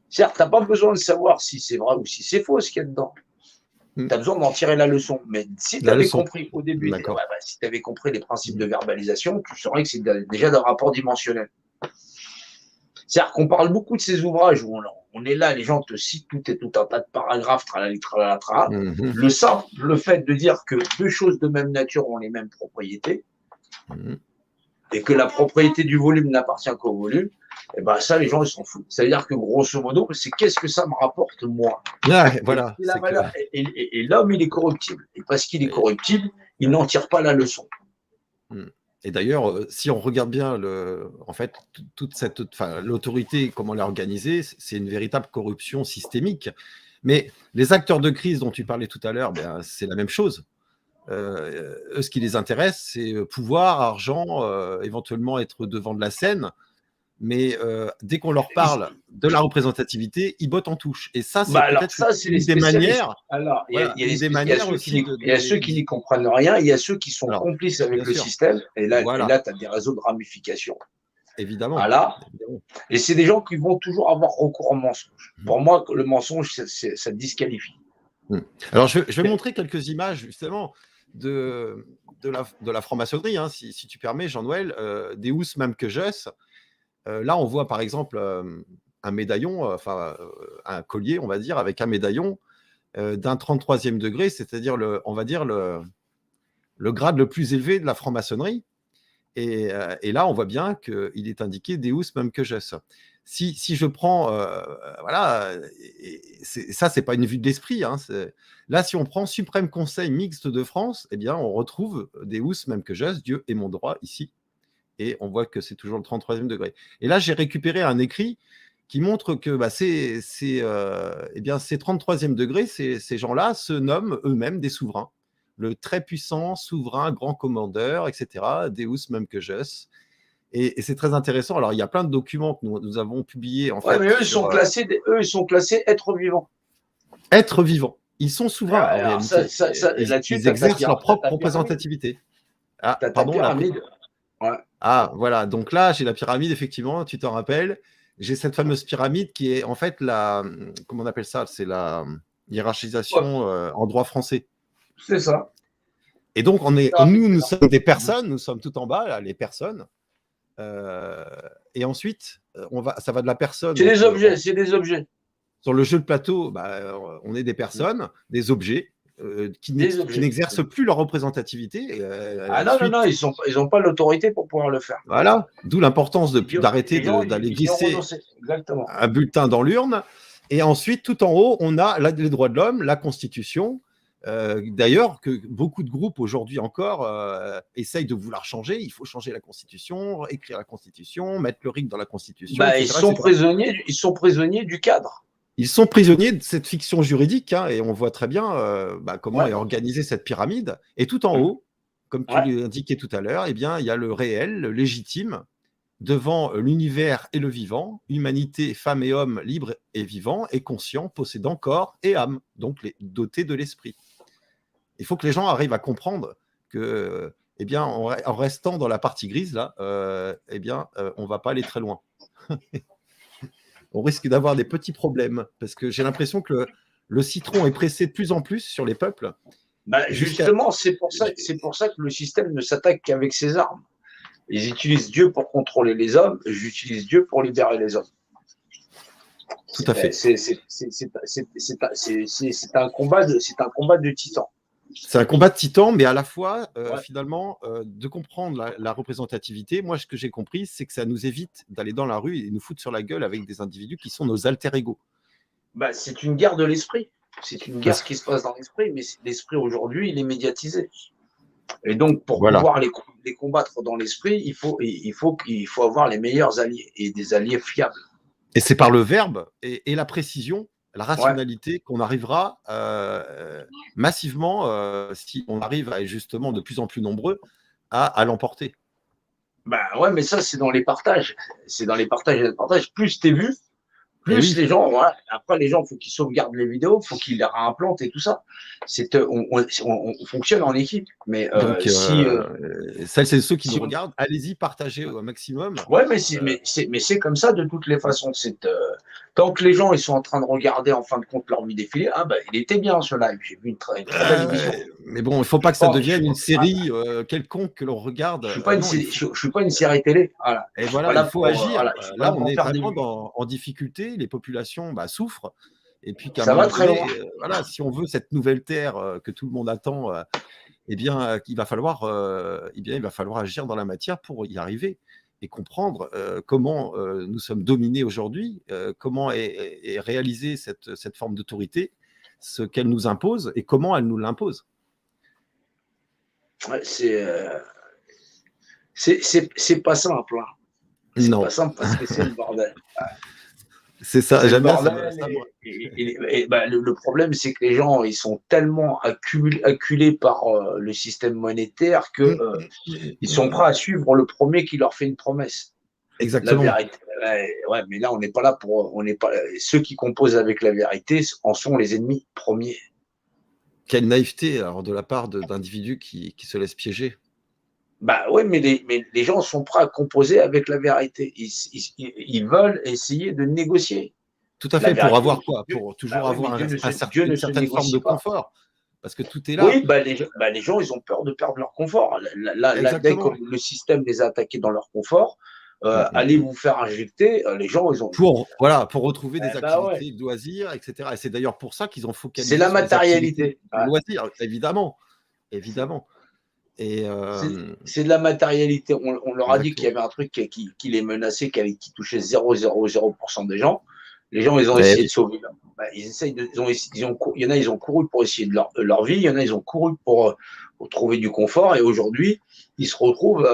Certes, tu n'as pas besoin de savoir si c'est vrai ou si c'est faux ce qu'il y a dedans. Tu as besoin d'en tirer la leçon. Mais si tu avais compris au début, si tu avais compris les principes de verbalisation, tu saurais que c'est déjà d'un rapport dimensionnel. C'est-à-dire qu'on parle beaucoup de ces ouvrages où on est là, les gens te citent tout un tas de paragraphes, tralala. Le fait de dire que deux choses de même nature ont les mêmes propriétés et que la propriété du volume n'appartient qu'au volume, et ben ça, les gens, ils s'en foutent. C'est-à-dire que grosso modo, c'est qu'est-ce que ça me rapporte moi. Voilà. Et l'homme, il est corruptible. Et parce qu'il est corruptible, il n'en tire pas la leçon. Et d'ailleurs, si on regarde bien, toute l'autorité, comment elle est organisée, c'est une véritable corruption systémique. Mais les acteurs de crise dont tu parlais tout à l'heure, c'est la même chose. Eux, ce qui les intéresse, c'est pouvoir, argent, éventuellement être devant de la scène. Mais dès qu'on leur parle de la représentativité, ils bottent en touche. Et ça, c'est peut-être une des manières. Alors, il y a ceux qui n'y comprennent rien, il y a ceux qui sont complices avec le système. Et là, tu as des réseaux de ramification. Évidemment. Voilà. Et c'est des gens qui vont toujours avoir recours au mensonge. Pour moi, le mensonge, ça disqualifie. Alors, je vais montrer quelques images, justement. de la franc-maçonnerie, hein, si tu permets, Jean-Noël, Deus même que Jus. Là, on voit par exemple un médaillon, un collier, on va dire, avec un médaillon d'un 33e degré, c'est-à-dire, on va dire, le grade le plus élevé de la franc-maçonnerie. Et là, on voit bien qu'il est indiqué Deus même que Jus. Si je prends, voilà, ça, c'est pas une vue de l'esprit. Hein, là, si on prend Suprême Conseil Mixte de France, eh bien, on retrouve Deus même que Jus, Dieu est mon droit, ici. Et on voit que c'est toujours le 33e degré. Et là, j'ai récupéré un écrit qui montre que ces 33e degrés, ces gens-là se nomment eux-mêmes des souverains. Le très puissant, souverain, grand commandeur, etc. Deus même que Jus. Et c'est très intéressant. Alors, il y a plein de documents que nous avons publiés. Mais eux, ils sont classés êtres vivants. Êtres vivants. Ils sont souverains, en réalité. Ils exercent leur propre représentativité. Ah, pardon, la pyramide. Ouais. Ah, voilà. Donc là, j'ai la pyramide, effectivement, tu t'en rappelles. J'ai cette fameuse pyramide qui est en fait comment on appelle ça? C'est la hiérarchisation en droit français. C'est ça. Et donc, nous sommes des personnes, nous sommes tout en bas, là, les personnes. Et ensuite, ça va de la personne. C'est des objets, c'est des objets. Sur le jeu de plateau, on est des personnes, des objets qui n'exercent plus leur représentativité. Non, ils n'ont pas l'autorité pour pouvoir le faire. Voilà, d'où l'importance d'arrêter d'aller glisser un bulletin dans l'urne. Et ensuite, tout en haut, on a les droits de l'homme, la Constitution. D'ailleurs, que beaucoup de groupes aujourd'hui encore essayent de vouloir changer. Il faut changer la Constitution, écrire la Constitution, mettre le RIC dans la Constitution. Ils sont prisonniers du cadre. Ils sont prisonniers de cette fiction juridique, hein, et on voit très bien comment est organisée cette pyramide. Et tout en haut, comme tu l'indiquais tout à l'heure, eh bien, il y a le réel, le légitime, devant l'univers et le vivant, humanité, femmes et hommes libres et vivants, et conscients, possédant corps et âme, donc dotés de l'esprit. Il faut que les gens arrivent à comprendre que, eh bien, en restant dans la partie grise, là, eh bien, on ne va pas aller très loin. On risque d'avoir des petits problèmes, parce que j'ai l'impression que le citron est pressé de plus en plus sur les peuples. Justement, c'est pour ça que le système ne s'attaque qu'avec ses armes. Ils utilisent Dieu pour contrôler les hommes, j'utilise Dieu pour libérer les hommes. Tout à fait. C'est un combat de titans. C'est un combat de titans, mais à la fois, finalement, de comprendre la représentativité. Moi, ce que j'ai compris, c'est que ça nous évite d'aller dans la rue et nous foutre sur la gueule avec des individus qui sont nos alter-ego. C'est une guerre de l'esprit. C'est une guerre qui se passe dans l'esprit, mais l'esprit aujourd'hui, il est médiatisé. Et donc, pour pouvoir les combattre dans l'esprit, il faut avoir les meilleurs alliés et des alliés fiables. Et c'est par le verbe et la précision, la rationalité qu'on arrivera massivement, si on arrive à être justement de plus en plus nombreux, à l'emporter. Mais ça, c'est dans les partages. C'est dans les partages et les partages. Plus t'es vu, plus les gens, après les gens, il faut qu'ils sauvegardent les vidéos, il faut qu'ils les réimplantent et tout ça. On fonctionne en équipe. Mais donc, celles et ceux qui nous regardent, allez-y, partagez au maximum. Mais c'est comme ça de toutes les façons. Tant que les gens ils sont en train de regarder en fin de compte leur vie défiler, il était bien ce live. J'ai vu une très belle émission. Mais bon, il ne faut pas que ça devienne une série quelconque que l'on regarde. Je ne suis pas une série télé. Voilà. Et voilà, il faut agir. Là, on est vraiment en difficulté. Les populations souffrent. Et puis, ça va très loin. Voilà, si on veut cette nouvelle terre que tout le monde attend, il va falloir agir dans la matière pour y arriver et comprendre comment nous sommes dominés aujourd'hui, comment est réalisée cette forme d'autorité, ce qu'elle nous impose et comment elle nous l'impose. C'est pas simple. Hein. C'est pas simple parce que c'est le bordel. C'est ça, j'aime bien ça. Le problème, c'est que les gens, ils sont tellement acculés par le système monétaire qu'ils sont prêts à suivre le premier qui leur fait une promesse. Exactement. La vérité, mais là, on n'est pas là pour. Ceux qui composent avec la vérité en sont les ennemis premiers. Quelle naïveté alors, de la part d'individus qui se laissent piéger. Mais les gens sont prêts à composer avec la vérité. Ils veulent essayer de négocier. Tout à fait, pour avoir quoi? Pour toujours avoir une certaine forme de confort. parce que tout est là. Oui, les gens, ils ont peur de perdre leur confort. Dès que Exactement. le système les a attaqués dans leur confort, Mm, mm, allez mm. vous faire injecter, les gens, ils ont. Pour retrouver des Ouais. activités de loisirs, etc. Et c'est d'ailleurs pour ça qu'ils ont C'est focalisé la sur les activités matérialité. de loisirs, évidemment. Évidemment. Et C'est de la matérialité. On leur a dit qu'il y exactement. avait un truc qui les menaçait, qui touchait 0,000% des gens. Les gens, ils ont Eh essayé oui. de sauver. Ils essayent de, il y en a, ils ont couru pour essayer de leur vie. Il y en a, ils ont couru pour trouver du confort. Et aujourd'hui, ils se retrouvent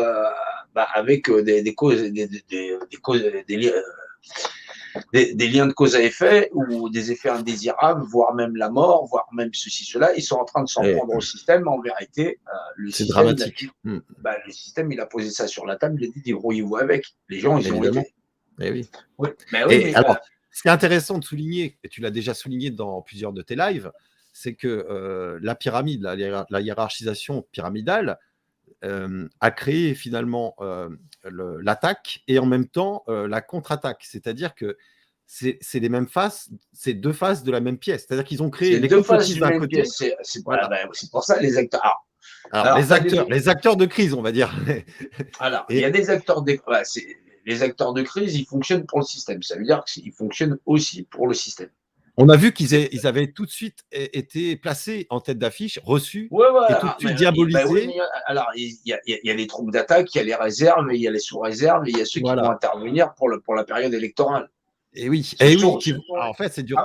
avec des causes, des liens de cause à effet ou des effets indésirables, voire même la mort, voire même ceci, cela. Ils sont en train de s'en prendre au système. En vérité, le C'est système, dramatique. le système, il a posé ça sur la table, il a dit débrouillez-vous avec. Les gens, ils ont Évidemment. été. Eh oui. Oui, Et alors, ce qui est intéressant de souligner, et tu l'as déjà souligné dans plusieurs de tes lives, c'est que la pyramide, la hiérarchisation pyramidale, a créé finalement l'attaque et en même temps la contre-attaque. C'est-à-dire que c'est les mêmes faces, c'est deux faces de la même pièce. C'est-à-dire qu'ils ont créé c'est les deux faces complotistes d'une d'un même côté. pièce. Voilà. C'est pour ça les acteurs. Alors, les acteurs de crise, on va dire. Alors, il y a des acteurs de. Les acteurs de crise, ils fonctionnent pour le système. Ça veut dire qu'ils fonctionnent aussi pour le système. On a vu qu'ils avaient tout de suite été placés en tête d'affiche, reçus, et tout de suite diabolisés. Alors, il y a les troupes d'attaque, il y a les réserves, il y a les sous-réserves, et il y a ceux qui vont intervenir pour la période électorale. Et oui, en fait, c'est dur.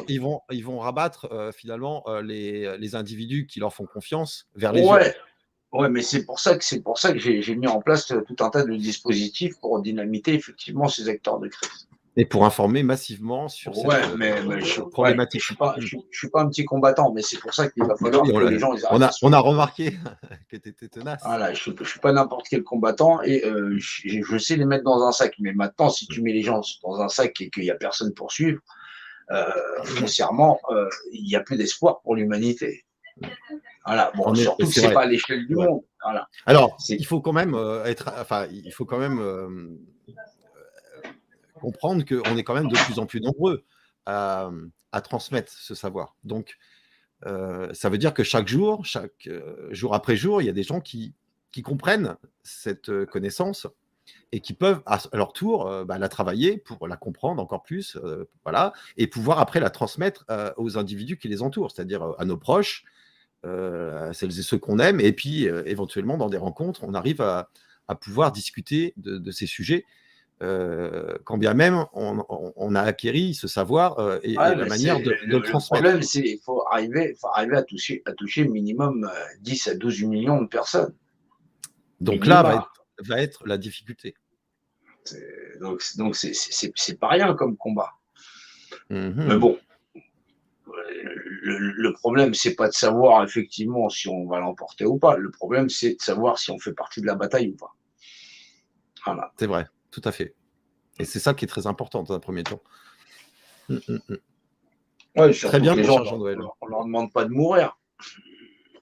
Ils vont rabattre finalement les individus qui leur font confiance vers les urnes. Ouais, mais c'est pour ça que j'ai mis en place tout un tas de dispositifs pour dynamiter effectivement ces acteurs de crise. Et pour informer massivement sur cette problématique. Je suis pas un petit combattant, mais c'est pour ça qu'il va falloir que les gens ils on a remarqué que tu étais tenace. Voilà, je suis pas n'importe quel combattant et je sais les mettre dans un sac. Mais maintenant, si tu mets les gens dans un sac et qu'il n'y a personne pour suivre, foncièrement, il n'y a plus d'espoir pour l'humanité. Voilà. Bon, surtout que c'est pas à l'échelle du monde. Voilà. Alors, il faut quand même comprendre qu'on est quand même de plus en plus nombreux à transmettre ce savoir. Donc, ça veut dire que chaque jour après jour, il y a des gens qui comprennent cette connaissance et qui peuvent à leur tour la travailler pour la comprendre encore plus, voilà, et pouvoir après la transmettre aux individus qui les entourent, c'est-à-dire à nos proches, à celles et ceux qu'on aime, et puis éventuellement dans des rencontres, on arrive à pouvoir discuter de ces sujets, quand bien même on a acquéri ce savoir et la manière de le transmettre. Le problème, c'est qu'il faut arriver à toucher minimum 10 à 12 millions de personnes. Donc là va être la difficulté. Donc c'est pas rien comme combat. Mais bon, le problème, c'est pas de savoir effectivement si on va l'emporter ou pas. Le problème, c'est de savoir si on fait partie de la bataille ou pas. Voilà. C'est vrai, tout à fait. Et c'est ça qui est très important dans un premier temps. Ouais, très bien, les gens, on leur demande pas de mourir.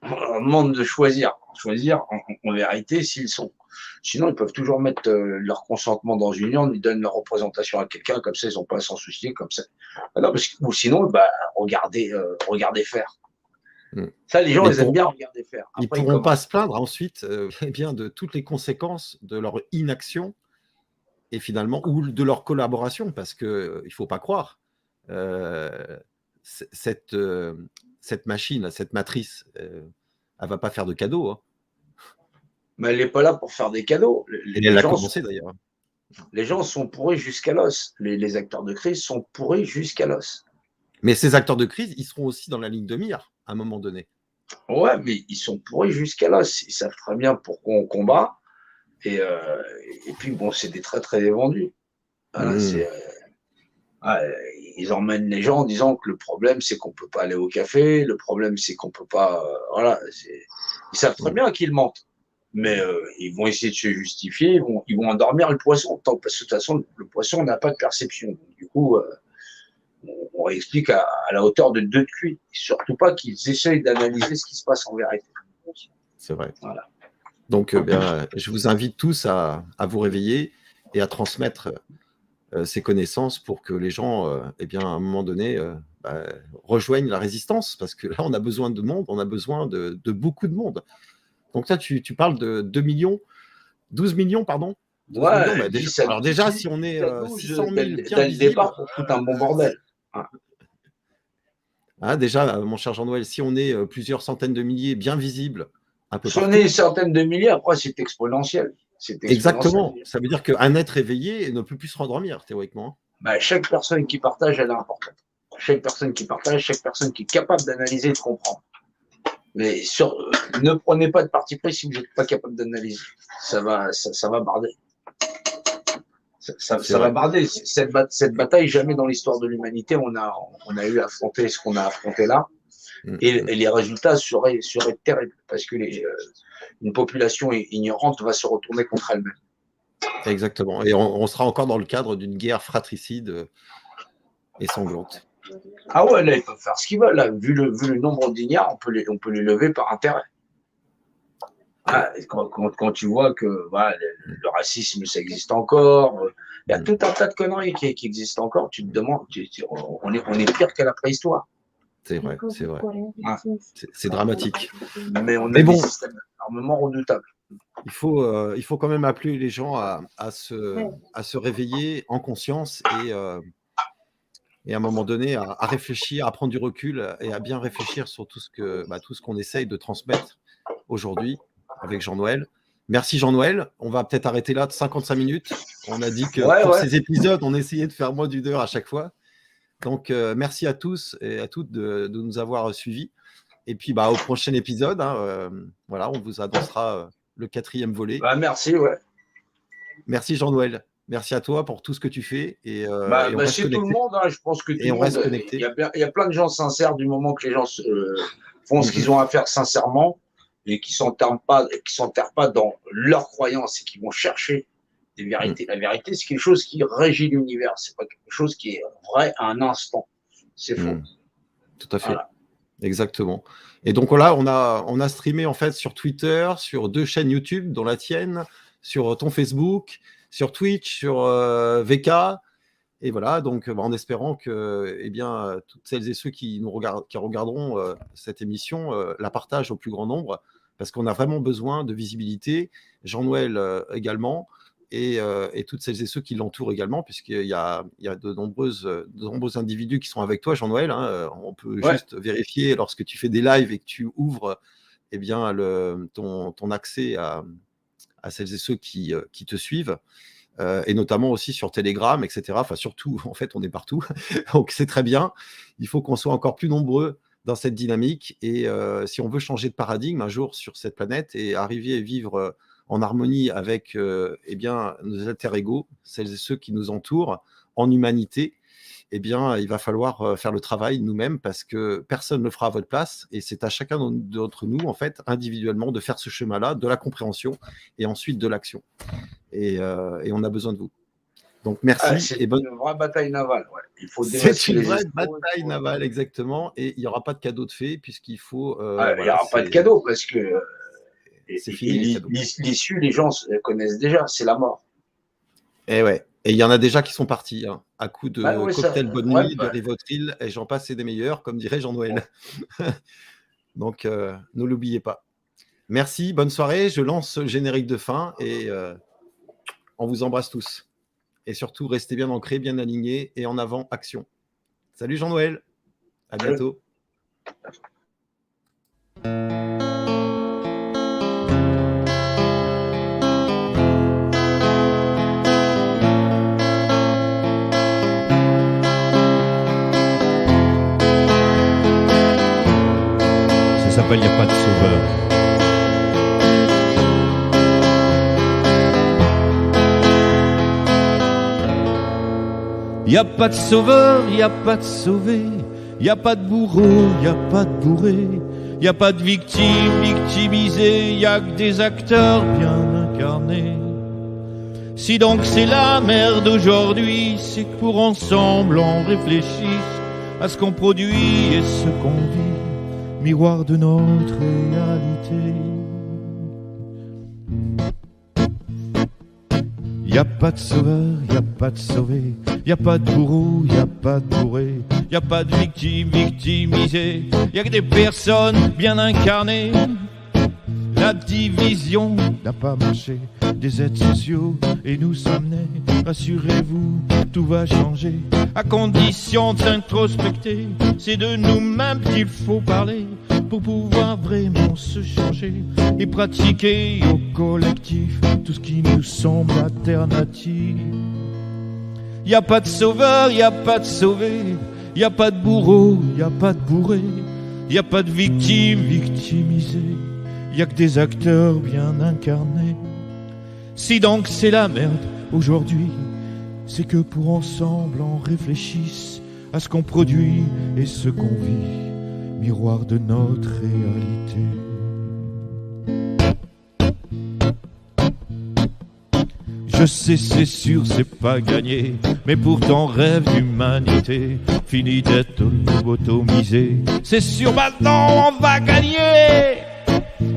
On leur demande de choisir. Choisir en vérité s'ils sont. Sinon, ils peuvent toujours mettre leur consentement dans une urne, ils donnent leur représentation à quelqu'un, comme ça, ils n'ont pas à s'en soucier, comme ça. Non, ou sinon, regardez faire. Ça, les gens, ils aiment bien regarder faire. Après, ils ne pourront pas se plaindre ensuite de toutes les conséquences de leur inaction et finalement, ou de leur collaboration, parce qu'il ne faut pas croire, cette machine, cette matrice, elle ne va pas faire de cadeaux. Hein. Mais elle n'est pas là pour faire des cadeaux. Elle a commencé d'ailleurs. Les gens sont pourris jusqu'à l'os. Les acteurs de crise sont pourris jusqu'à l'os. Mais ces acteurs de crise, ils seront aussi dans la ligne de mire à un moment donné. Ouais, mais ils sont pourris jusqu'à l'os. Ils savent très bien pourquoi on combat. Et puis, bon, c'est des très, très vendus. Voilà, ils emmènent les gens en disant que le problème, c'est qu'on ne peut pas aller au café. Le problème, c'est qu'on ne peut pas. Voilà. Ils savent très bien qu'ils mentent. Mais ils vont essayer de se justifier. Ils vont endormir le poisson. Parce que de toute façon, le poisson n'a pas de perception. Du coup, on explique à la hauteur de 2 de cuit. Surtout pas qu'ils essayent d'analyser ce qui se passe en vérité. C'est vrai. Voilà. Donc, je vous invite tous à vous réveiller et à transmettre ces connaissances pour que les gens, à un moment donné, rejoignent la résistance, parce que là, on a besoin de monde, on a besoin de beaucoup de monde. Donc là, tu parles de 12 millions, pardon. 12 millions, Ouais, déjà, si on est 600 000 bien dès le départ, pour foutre un bon bordel. Déjà, mon cher Jean-Noël, si on est plusieurs centaines de milliers bien visibles, un peu partout. Si on est une centaine de milliers, après, c'est exponentiel. Exactement. Ça veut dire qu'un être éveillé ne peut plus se rendormir, théoriquement. Chaque personne qui partage, elle est importante. Chaque personne qui partage, chaque personne qui est capable d'analyser et de comprendre. Mais ne prenez pas de parti pris si vous n'êtes pas capable d'analyser. Ça va barder. Ça va barder. Cette bataille, jamais dans l'histoire de l'humanité, on a eu à affronter ce qu'on a affronté là. Et les résultats seraient terribles, parce que une population ignorante va se retourner contre elle-même. Exactement. Et on sera encore dans le cadre d'une guerre fratricide et sanglante. Ah ouais, là, ils peuvent faire ce qu'ils veulent. Là. Vu le nombre d'ignares, on peut les lever par intérêt. Quand tu vois que le racisme, ça existe encore, il y a tout un tas de conneries qui existent encore, tu te demandes, on est pire qu'à la préhistoire. C'est vrai. C'est dramatique. Mais on a des systèmes d'armement redoutables. Il faut quand même appeler les gens à se réveiller en conscience et à un moment donné à réfléchir, à prendre du recul et à bien réfléchir sur tout ce qu'on essaye de transmettre aujourd'hui avec Jean-Noël. Merci Jean-Noël. On va peut-être arrêter là de 55 minutes. On a dit que pour ces épisodes, on essayait de faire moins d'une heure à chaque fois. Donc, merci à tous et à toutes de nous avoir suivis. Et puis, au prochain épisode, on vous annoncera le 4e volet. Merci, ouais. Merci Jean-Noël. Merci à toi pour tout ce que tu fais. Et c'est tout le monde, je pense que tout le monde reste connecté. Il y a plein de gens sincères du moment que les gens font ce qu'ils ont à faire sincèrement et qui ne s'enterrent pas dans leurs croyances et qui vont chercher des vérités. La vérité, c'est quelque chose qui régit l'univers. C'est pas quelque chose qui est vrai à un instant. C'est faux. Tout à fait. Voilà. Exactement. Et donc là, on a streamé en fait sur Twitter, sur 2 chaînes YouTube, dont la tienne, sur ton Facebook, sur Twitch, sur VK. Et voilà, donc en espérant que toutes celles et ceux qui regarderont cette émission la partagent au plus grand nombre, parce qu'on a vraiment besoin de visibilité. Jean-Noël également. Et toutes celles et ceux qui l'entourent également, puisqu'il y a de nombreux individus qui sont avec toi, Jean-Noël. On peut juste vérifier lorsque tu fais des lives et que tu ouvres ton accès à celles et ceux qui te suivent, et notamment aussi sur Telegram, etc. Enfin, surtout, en fait, on est partout. Donc, c'est très bien. Il faut qu'on soit encore plus nombreux dans cette dynamique. Et si on veut changer de paradigme un jour sur cette planète et arriver à vivre en harmonie avec nos alter-égaux, celles et ceux qui nous entourent, en humanité, il va falloir faire le travail nous-mêmes, parce que personne ne le fera à votre place, et c'est à chacun d'entre nous, en fait, individuellement, de faire ce chemin-là, de la compréhension, et ensuite de l'action. Et on a besoin de vous. Donc, merci. C'est une vraie bataille navale. C'est une vraie bataille navale, exactement, et il n'y aura pas de cadeau de fait, puisqu'il faut... il n'y aura pas de cadeau, parce que... c'est fini. L'issue, les gens connaissent déjà, c'est la mort. Et il y en a déjà qui sont partis, à coup de cocktail bonne nuit, de Rivotril, et j'en passe, c'est des meilleurs, comme dirait Jean-Noël. Donc, ne l'oubliez pas. Merci, bonne soirée. Je lance le générique de fin et on vous embrasse tous. Et surtout, restez bien ancrés, bien alignés et en avant, action. Salut Jean-Noël. À bientôt. Ça s'appelle « Y a pas de sauveur ». Y a pas de sauveur, y a pas de sauvé, y a pas de bourreau, y a pas de bourré, y a pas de victime victimisée, y a que des acteurs bien incarnés. Si donc c'est la merde aujourd'hui, c'est que pour ensemble on réfléchisse à ce qu'on produit et ce qu'on vit, miroir de notre réalité. Y a pas de sauveur, y a pas de sauvé, y a pas de bourreau, y a pas de bourré, y a pas de victime victimisée, y a que des personnes bien incarnées. La division n'a pas marché, des aides sociaux et nous sommes nés. Rassurez-vous, tout va changer, à condition de s'introspecter. C'est de nous-mêmes qu'il faut parler pour pouvoir vraiment se changer et pratiquer au collectif tout ce qui nous semble alternatif. Y a pas de sauveur, y a pas de sauvé, y a pas de bourreau, y a pas de bourré, y a pas de victime victimisée. Y a que des acteurs bien incarnés. Si donc c'est la merde aujourd'hui, c'est que pour ensemble on réfléchisse à ce qu'on produit et ce qu'on vit, miroir de notre réalité. Je sais, c'est sûr, c'est pas gagné, mais pourtant rêve d'humanité, fini d'être lobotomisé. C'est sûr, maintenant on va gagner.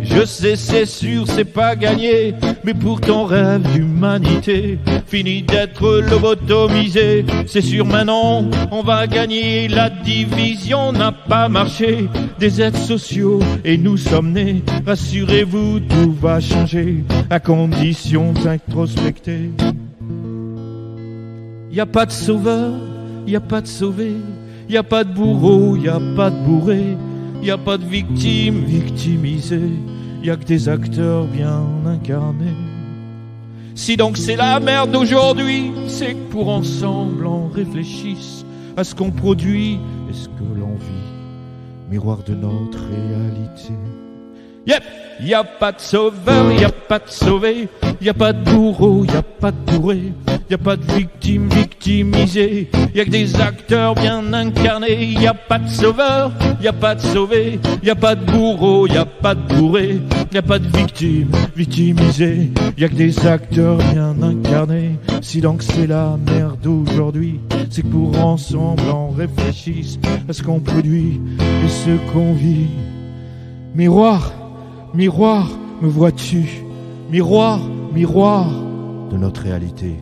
Je sais, c'est sûr, c'est pas gagné, mais pourtant rêve d'humanité, fini d'être lobotomisé. C'est sûr, maintenant, on va gagner, la division n'a pas marché, des aides sociaux et nous sommes nés. Rassurez-vous, tout va changer, à condition d'introspecter. Y a pas de sauveur, y a pas de sauvé, y a pas de bourreau, y a pas de bourré, y a pas de victime victimisée, y a que des acteurs bien incarnés. Si donc c'est la merde d'aujourd'hui, c'est que pour ensemble on réfléchisse à ce qu'on produit et ce que l'on vit, miroir de notre réalité. Yep, y a pas de sauveur, y a pas de sauvé, y a pas de bourreau, y a pas de bourré, y a pas de victime victimisée, y a que des acteurs bien incarnés. Y a pas de sauveur, y a pas de sauvé, y a pas de bourreau, y a pas de bourré, y a pas de victime victimisée, y a que des acteurs bien incarnés. Si donc c'est la merde d'aujourd'hui, c'est que pour ensemble on réfléchisse à ce qu'on produit et ce qu'on vit. Miroir, miroir, me vois-tu? Miroir, miroir de notre réalité.